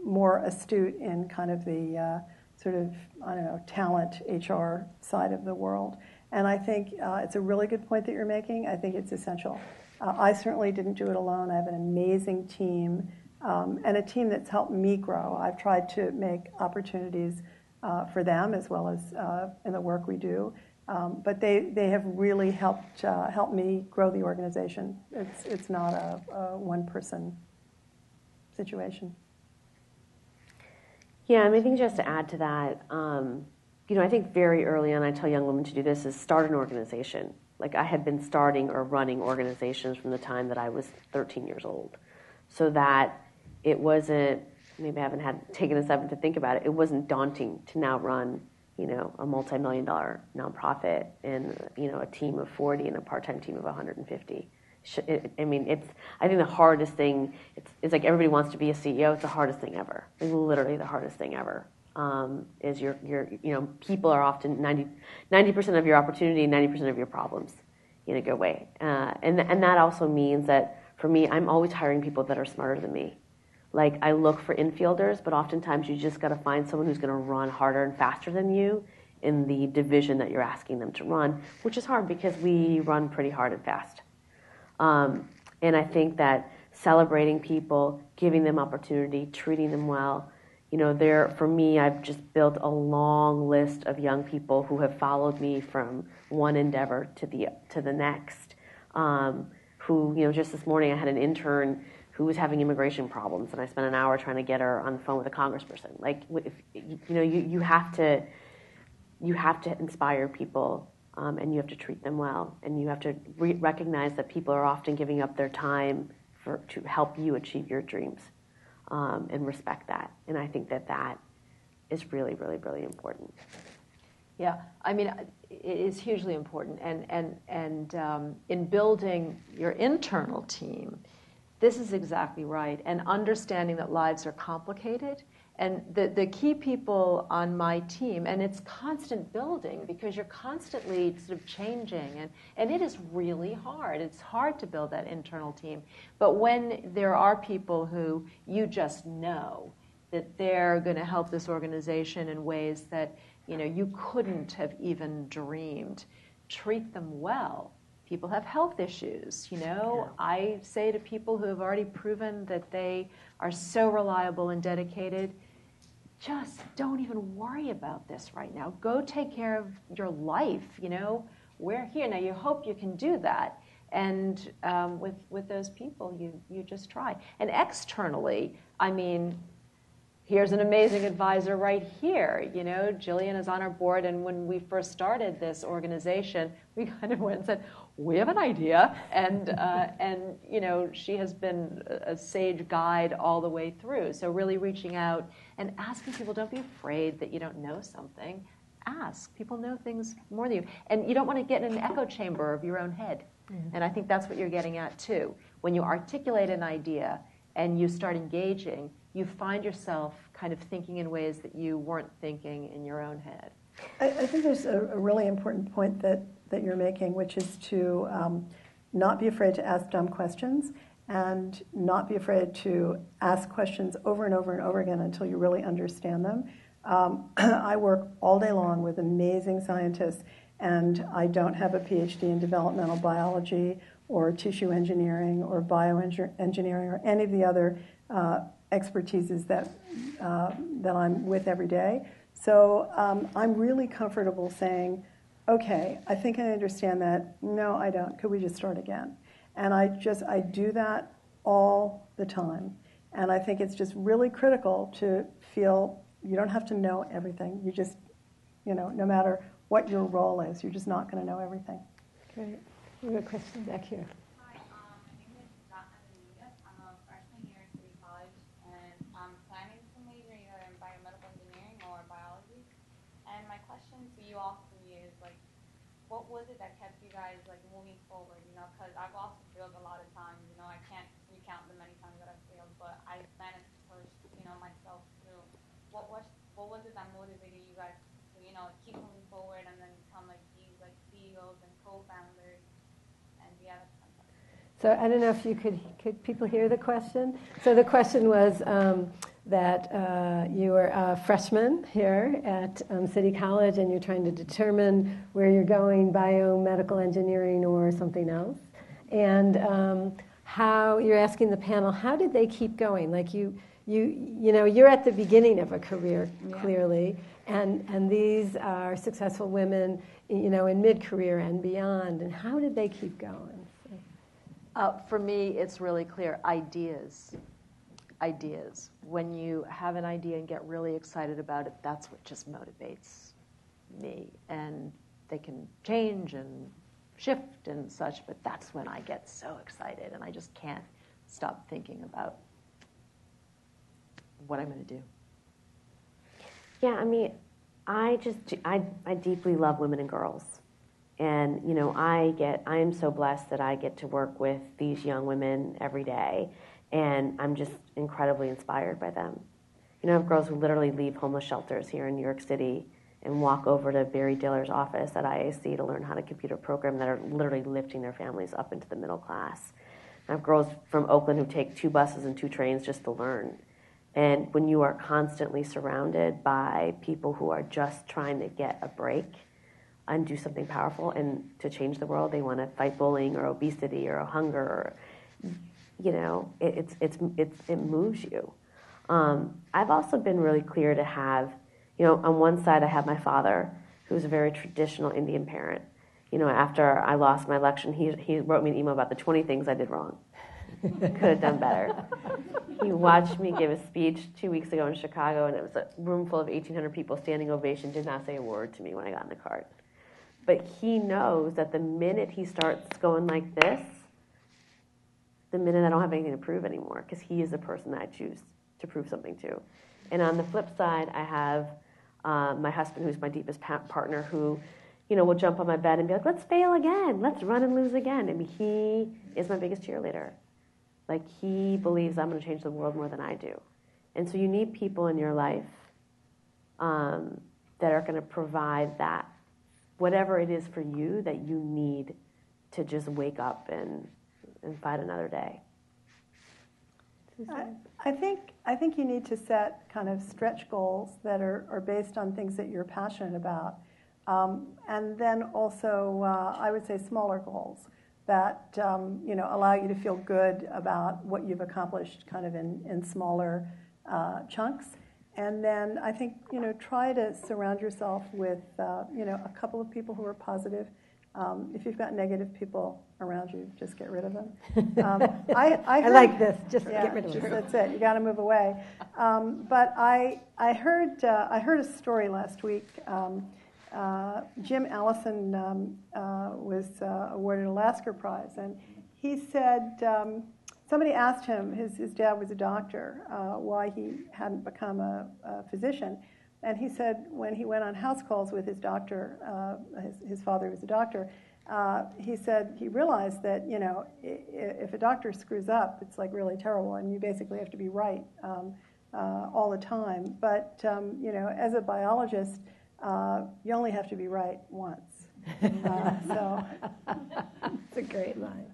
more astute in kind of the sort of, I don't know, talent HR side of the world. And I think it's a really good point that you're making. I think it's essential. I certainly didn't do it alone. I have an amazing team, and a team that's helped me grow. I've tried to make opportunities for them as well as in the work we do. But they have really helped me grow the organization. It's not a one-person situation. Yeah, I mean, I think just to add to that, I think very early on, I tell young women to do this, is start an organization. Like, I had been starting or running organizations from the time that I was 13 years old, so that it wasn't, maybe I haven't taken a second to think about it, it wasn't daunting to now run, a multi-million-dollar nonprofit and, a team of 40 and a part-time team of 150. I think the hardest thing, it's like everybody wants to be a CEO, it's the hardest thing ever. Like, literally the hardest thing ever. Is your people are often 90% of your opportunity, 90% of your problems in a good way. And that also means that for me, I'm always hiring people that are smarter than me. Like, I look for infielders, but oftentimes you just got to find someone who's going to run harder and faster than you in the division that you're asking them to run, which is hard because we run pretty hard and fast. And I think that celebrating people, giving them opportunity, treating them well, for me, I've just built a long list of young people who have followed me from one endeavor to the next. Who, just this morning, I had an intern who was having immigration problems, and I spent an hour trying to get her on the phone with a congressperson. Like, you have to inspire people, and you have to treat them well, and you have to recognize that people are often giving up their time to help you achieve your dreams. And respect that. And I think that is really, really, really important. Yeah, I mean, it is hugely important. And in building your internal team, this is exactly right. And understanding that lives are complicated. And the key people on my team, and it's constant building because you're constantly sort of changing, and it is really hard. It's hard to build that internal team. But when there are people who you just know that they're going to help this organization in ways that you couldn't have even dreamed, treat them well. People have health issues, Yeah. I say to people who have already proven that they are so reliable and dedicated, just don't even worry about this right now. Go take care of your life, We're here. Now, you hope you can do that. And with those people, you just try. And externally, I mean, here's an amazing advisor right here. Jillian is on our board, and when we first started this organization, we kind of went and said, we have an idea, and she has been a sage guide all the way through. So really reaching out and asking people, don't be afraid that you don't know something. Ask. People know things more than you. And you don't want to get in an echo chamber of your own head. Mm-hmm. And I think that's what you're getting at, too. When you articulate an idea and you start engaging, you find yourself kind of thinking in ways that you weren't thinking in your own head. I think there's a really important point that you're making, which is to not be afraid to ask dumb questions and not be afraid to ask questions over and over and over again until you really understand them. I work all day long with amazing scientists, and I don't have a PhD in developmental biology or tissue engineering or bioengineering or any of the other expertises that I'm with every day. So I'm really comfortable saying, okay, I think I understand that. No, I don't. Could we just start again? And I do that all the time. And I think it's just really critical to feel you don't have to know everything. You just, no matter what your role is, you're just not going to know everything. Great. We have a question back here. Hi, my name is Reshma. I'm a freshman here at City College, and I'm planning to major either in biomedical engineering or biology. And my question to you all three is, what was it that kept you guys, moving forward, because I've also failed a lot of times, I can't recount the many times that I've failed, but I managed to push, myself through. What was it that motivated you guys to, keep moving forward and then become, these, CEOs and co-founders and be at a So I don't know if you could people hear the question? So the question was that you were a freshman here at City College and you're trying to determine where you're going, biomedical engineering or something else. And how you're asking the panel, how did they keep going? You're at the beginning of a career, clearly, and these are successful women, in mid-career and beyond. And how did they keep going? For me, it's really clear. Ideas. When you have an idea and get really excited about it, that's what just motivates me. And they can change and shift and such, but that's when I get so excited and I just can't stop thinking about what I'm going to do. Yeah, I deeply love women and girls. And, I am so blessed that I get to work with these young women every day. And I'm just incredibly inspired by them. I have girls who literally leave homeless shelters here in New York City and walk over to Barry Diller's office at IAC to learn how to computer program that are literally lifting their families up into the middle class. I have girls from Oakland who take 2 buses and 2 trains just to learn. And when you are constantly surrounded by people who are just trying to get a break and do something powerful and to change the world, they want to fight bullying or obesity or hunger, or, it moves you. I've also been really clear to have, on one side I have my father, who's a very traditional Indian parent. After I lost my election, he wrote me an email about the 20 things I did wrong. Could have done better. He watched me give a speech 2 weeks ago in Chicago, and it was a room full of 1,800 people, standing ovation, did not say a word to me when I got in the cart. But he knows that the minute he starts going like this, the minute I don't have anything to prove anymore, because he is the person that I choose to prove something to. And on the flip side, I have my husband, who's my deepest partner, who, will jump on my bed and be like, let's fail again, let's run and lose again. He is my biggest cheerleader. He believes I'm going to change the world more than I do. And so you need people in your life that are going to provide that, whatever it is for you that you need to just wake up and fight another day. I think you need to set kind of stretch goals that are based on things that you're passionate about. And then also, I would say smaller goals that allow you to feel good about what you've accomplished kind of in smaller chunks. And then I think, try to surround yourself with, a couple of people who are positive. If you've got negative people around you, just get rid of them. I like this. Just get rid of them. That's it. You got to move away. But I heard a story last week. Jim Allison was awarded a Lasker Prize, and he said somebody asked him, his dad was a doctor, why he hadn't become a physician. And he said when he went on house calls with his doctor, his father was a doctor, he said he realized that, if a doctor screws up, it's really terrible, and you basically have to be right all the time. But, as a biologist, you only have to be right once. So it's a great line.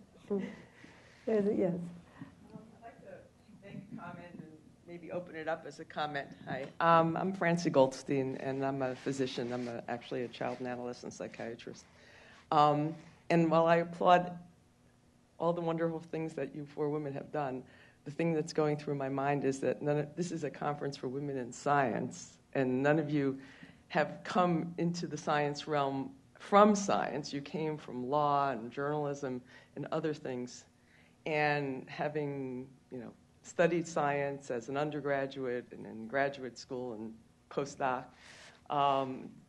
There's a yes. I'd like to make a comment and maybe open it up as a comment. Hi, I'm Francie Goldstein, and I'm a physician. I'm actually a child and adolescent psychiatrist. And while I applaud all the wonderful things that you 4 women have done, the thing that's going through my mind is that this is a conference for women in science, and none of you have come into the science realm from science. You came from law and journalism and other things. And having, studied science as an undergraduate and in graduate school and postdoc,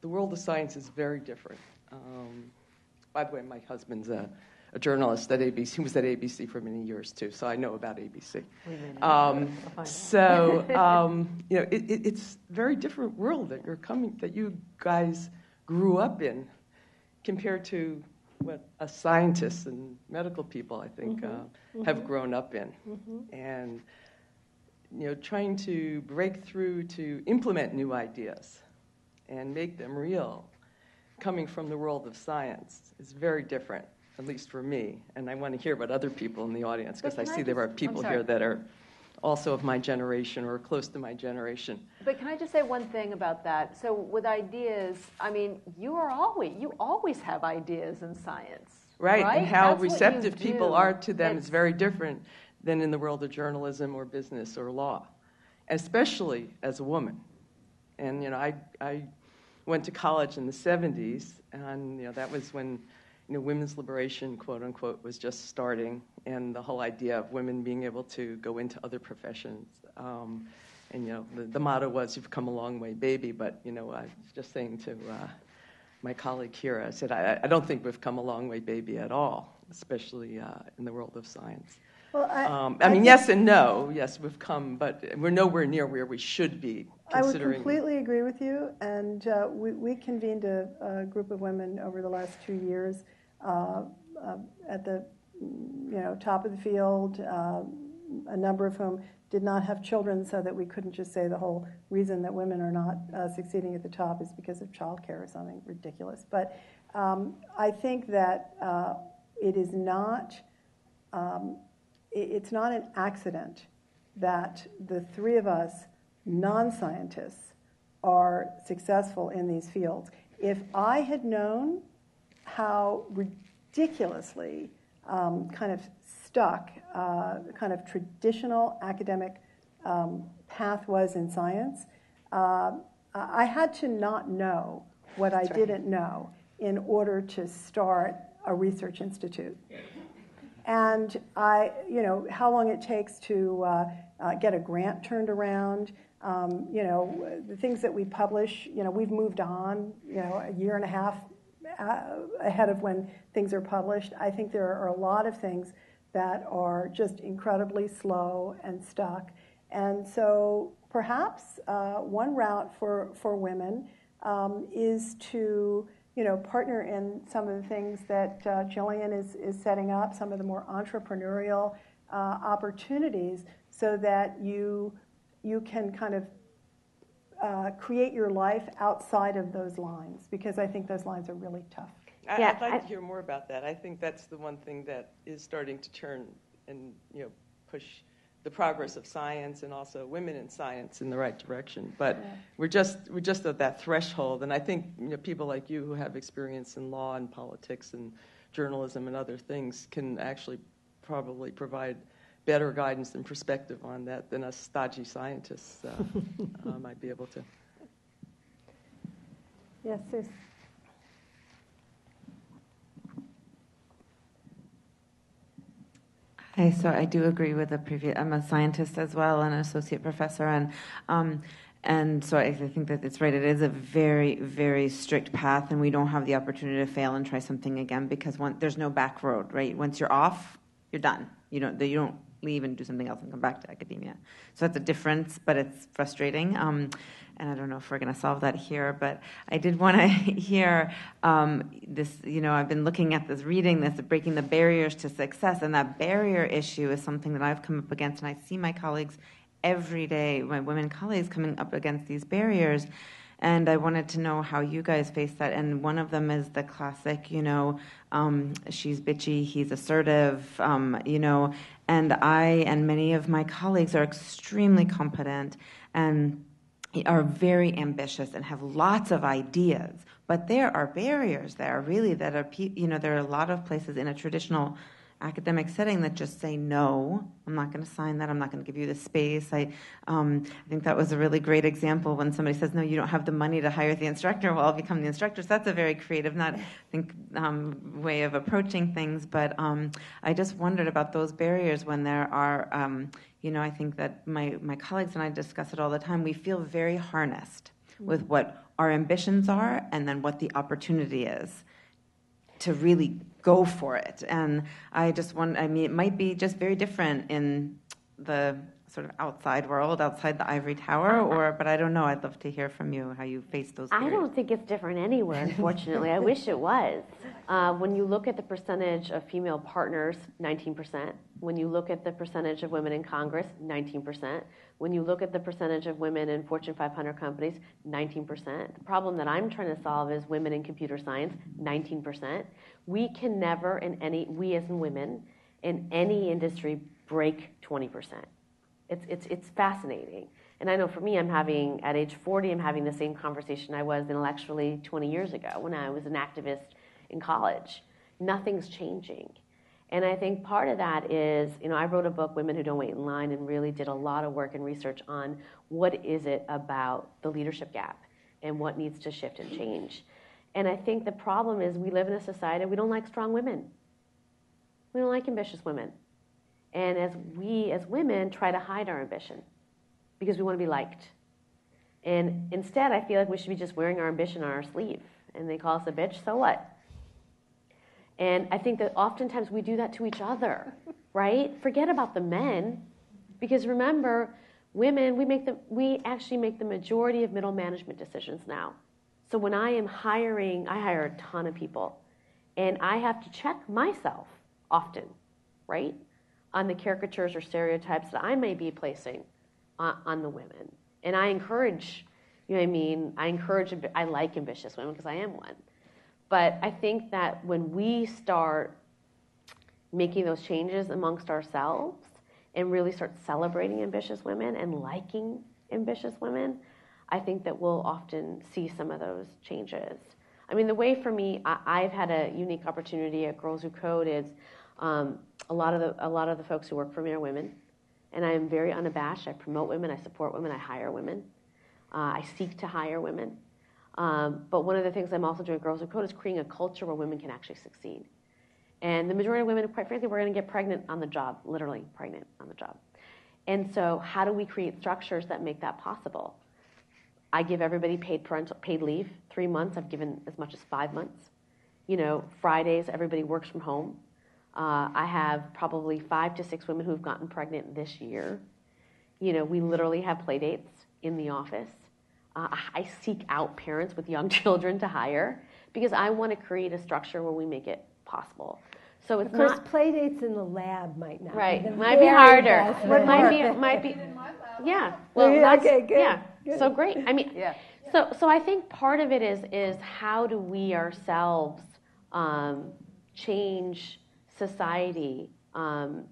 the world of science is very different. By the way, my husband's a journalist at ABC. He was at ABC for many years, too, so I know about ABC. It's a very different world that you guys grew up in compared to what us scientists and medical people, I think, have grown up in. And, trying to break through to implement new ideas and make them real, coming from the world of science, is very different, at least for me. And I want to hear about other people in the audience, because I see there are people here that are also of my generation or close to my generation. But can I just say one thing about that? So with ideas, I mean, you always have ideas in science. Right? And how receptive people are to them is very different than in the world of journalism or business or law, especially as a woman. And, I went to college in the 70s, and, that was when, women's liberation, quote unquote, was just starting, and the whole idea of women being able to go into other professions. And, the motto was, "You've come a long way, baby." But, I was just saying to my colleague here, I said, I don't think we've come a long way, baby, at all, especially in the world of science. Well, I mean, yes and no. Yes, we've come, but we're nowhere near where we should be. I would completely agree with you. And we convened a group of women over the last 2 years at the top of the field, a number of whom did not have children, so that we couldn't just say the whole reason that women are not succeeding at the top is because of childcare or something ridiculous. But I think that it is not. It's not an accident that the three of us non-scientists are successful in these fields. If I had known how ridiculously kind of stuck kind of traditional academic path was in science, I had to not know what I didn't know in order to start a research institute. And how long it takes to get a grant turned around, the things that we publish, we've moved on, a year and a half ahead of when things are published. I think there are a lot of things that are just incredibly slow and stuck. And so perhaps one route for women is to partner in some of the things that Jillian is setting up, some of the more entrepreneurial opportunities, so that you can kind of create your life outside of those lines, because I think those lines are really tough. I'd like to hear more about that. I think that's the one thing that is starting to turn and push the progress of science and also women in science in the right direction. But we're just at that threshold, and I think people like you who have experience in law and politics and journalism and other things can actually probably provide better guidance and perspective on that than us stodgy scientists might be able to. Yes, Sus. Hi, so I do agree with the previous. I'm a scientist as well and an associate professor, and so I think that it's right. It is a very, very strict path, and we don't have the opportunity to fail and try something again, because there's no back road, right? Once you're off, you're done. You don't leave and do something else and come back to academia. So that's a difference, but it's frustrating. And I don't know if we're going to solve that here, but I did want to hear this. I've been looking at this, reading this, breaking the barriers to success, and that barrier issue is something that I've come up against, and I see my colleagues every day, my women colleagues coming up against these barriers. And I wanted to know how you guys face that. And one of them is the classic, she's bitchy, he's assertive, and I and many of my colleagues are extremely competent and are very ambitious and have lots of ideas. But there are barriers there, really, that are, there are a lot of places in a traditional academic setting that just say, no, I'm not going to sign that, I'm not going to give you the space. I think that was a really great example when somebody says, no, you don't have the money to hire the instructor, well, I'll become the instructor. So that's a very creative, way of approaching things. But I just wondered about those barriers when there are, I think that my colleagues and I discuss it all the time. We feel very harnessed with what our ambitions are and then what the opportunity is to really go for it. And I just it might be just very different in the sort of outside world, outside the ivory tower, but I don't know. I'd love to hear from you how you face those barriers. I don't think it's different anywhere, unfortunately. I wish it was. When you look at the percentage of female partners, 19%. When you look at the percentage of women in Congress, 19%. When you look at the percentage of women in Fortune 500 companies, 19%. The problem that I'm trying to solve is women in computer science, 19%. We can never, we as women, in any industry, break 20%. It's fascinating. And I know for me, at age 40, I'm having the same conversation I was intellectually 20 years ago when I was an activist in college. Nothing's changing. And I think part of that is, I wrote a book, Women Who Don't Wait in Line, and really did a lot of work and research on what is it about the leadership gap and what needs to shift and change. And I think the problem is we live in a society, we don't like strong women. We don't like ambitious women. And as we, as women, try to hide our ambition because we want to be liked. And instead, I feel like we should be just wearing our ambition on our sleeve. And they call us a bitch, so what? And I think that oftentimes we do that to each other, right? Forget about the men. Because remember, women, we actually make the majority of middle management decisions now. So when I am hiring, I hire a ton of people. And I have to check myself often, right? On the caricatures or stereotypes that I may be placing on the women. And I encourage, I like ambitious women because I am one. But I think that when we start making those changes amongst ourselves and really start celebrating ambitious women and liking ambitious women, I think that we'll often see some of those changes. I mean, the way for me, I've had a unique opportunity at Girls Who Code is a lot of the folks who work for me are women, and I am very unabashed. I promote women, I support women, I hire women. I seek to hire women. But one of the things I'm also doing at Girls Who Code is creating a culture where women can actually succeed. And the majority of women, quite frankly, we're going to get pregnant on the job, literally pregnant on the job. And so how do we create structures that make that possible? I give everybody paid leave, 3 months. I've given as much as 5 months. Fridays, everybody works from home. I have probably 5 to 6 women who've gotten pregnant this year. We literally have play dates in the office. I seek out parents with young children to hire because I want to create a structure where we make it possible. So it's of course, play dates in the lab might not. Right, be might be harder. Might be. Yeah. Well, okay, good. Yeah. Good. So great. I mean, yeah. So I think part of it is how do we ourselves change society, and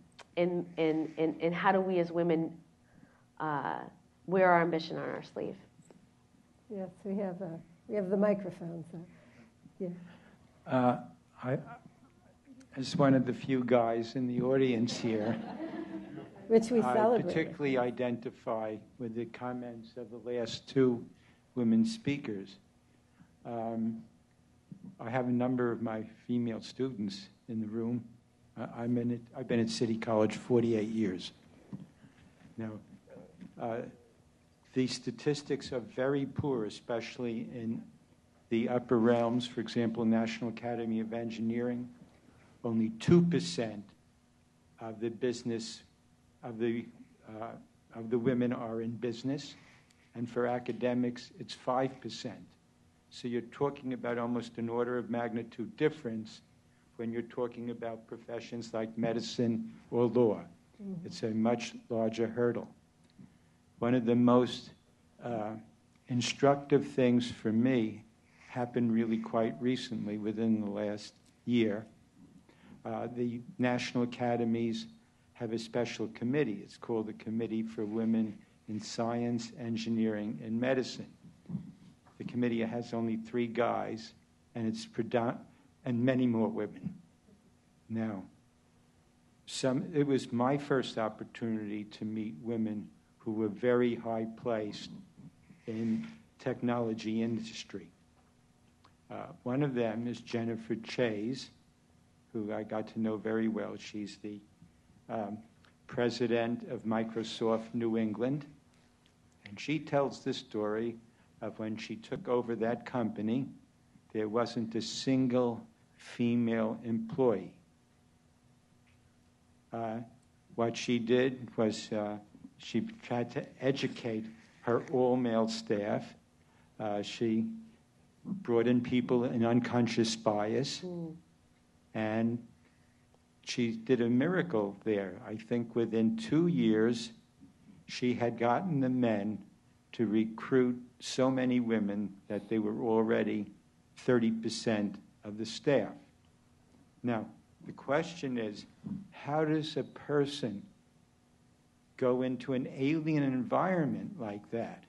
how do we as women wear our ambition on our sleeve? Yes, we have the microphone. So, yeah. As one of the few guys in the audience here, which we celebrate. I particularly identify with the comments of the last 2 women speakers. I have a number of my female students in the room. I've been at City College 48 years. Now, the statistics are very poor, especially in the upper realms. For example, National Academy of Engineering, only 2% of the business of the women are in business, and for academics, it's 5%. So you're talking about almost an order of magnitude difference when you're talking about professions like medicine or law. Mm-hmm. It's a much larger hurdle. One of the most instructive things for me happened really quite recently, within the last year. The National Academies have a special committee. It's called the Committee for Women in Science, Engineering, and Medicine. The committee has only 3 guys, and it's and many more women. Now, it was my first opportunity to meet women who were very high placed in technology industry. One of them is Jennifer Chase, who I got to know very well. She's the president of Microsoft New England. And she tells the story of when she took over that company, there wasn't a single female employee. What she did was she tried to educate her all-male staff. She brought in people in unconscious bias, and she did a miracle there. I think within 2 years, she had gotten the men to recruit so many women that they were already 30% of the staff. Now, the question is, how does a person go into an alien environment like that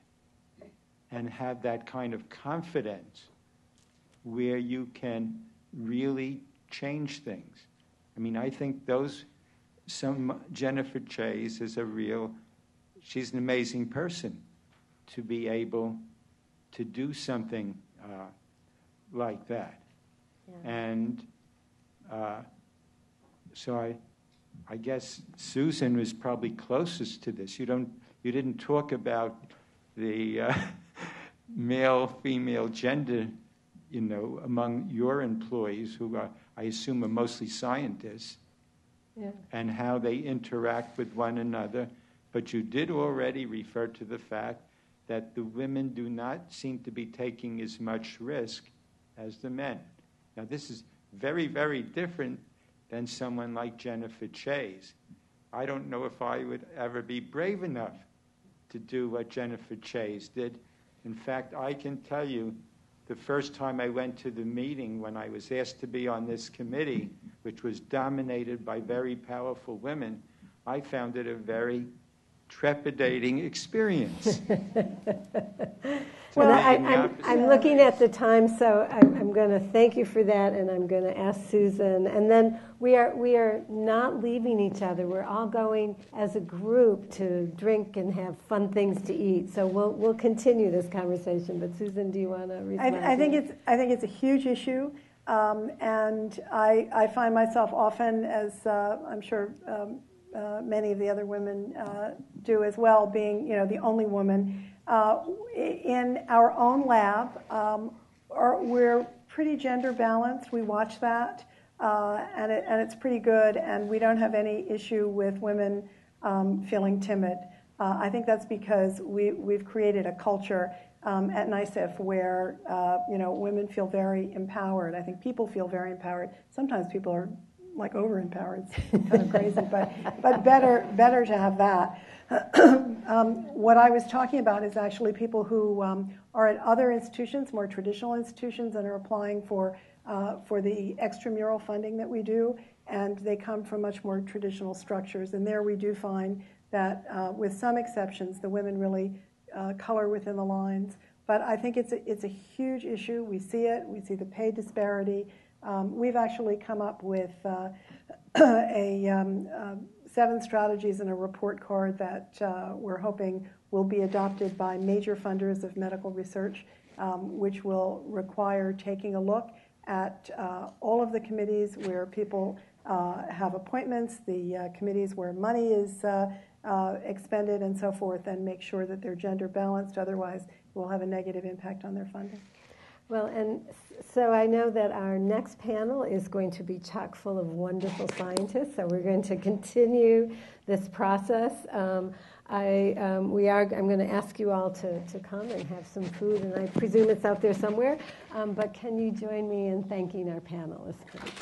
and have that kind of confidence where you can really change things? I mean, I think Jennifer Chase is she's an amazing person to be able to do something like that. Yeah. And so I guess Susan was probably closest to this. You didn't talk about the male-female gender, among your employees, who I assume are mostly scientists, and how they interact with one another. But you did already refer to the fact that the women do not seem to be taking as much risk as the men. Now, this is very, very different than someone like Jennifer Chase. I don't know if I would ever be brave enough to do what Jennifer Chase did. In fact, I can tell you, the first time I went to the meeting when I was asked to be on this committee, which was dominated by very powerful women, I found it a very trepidating experience. Well, I'm looking at the time, so I'm going to thank you for that, and I'm going to ask Susan. And then we are not leaving each other. We're all going as a group to drink and have fun things to eat. So we'll continue this conversation. But Susan, do you want to respond? I think it's a huge issue, and I find myself often, as I'm sure many of the other women do as well, being the only woman. In our own lab, we're pretty gender balanced. We watch that, and it's pretty good, and we don't have any issue with women feeling timid. I think that's because we've created a culture at NICEF where women feel very empowered. I think people feel very empowered. Sometimes people are like over-empowered. It's kind of crazy, but better to have that. What I was talking about is actually people who are at other institutions, more traditional institutions, and are applying for the extramural funding that we do, and they come from much more traditional structures. And there we do find that, with some exceptions, the women really color within the lines. But I think it's a huge issue. We see it. We see the pay disparity. We've actually come up with 7 strategies in a report card that we're hoping will be adopted by major funders of medical research, which will require taking a look at all of the committees where people have appointments, the committees where money is expended and so forth, and make sure that they're gender balanced. Otherwise, it will have a negative impact on their funding. Well, and so I know that our next panel is going to be chock full of wonderful scientists, so we're going to continue this process. I'm going to ask you all to come and have some food, and I presume it's out there somewhere. But can you join me in thanking our panelists, please?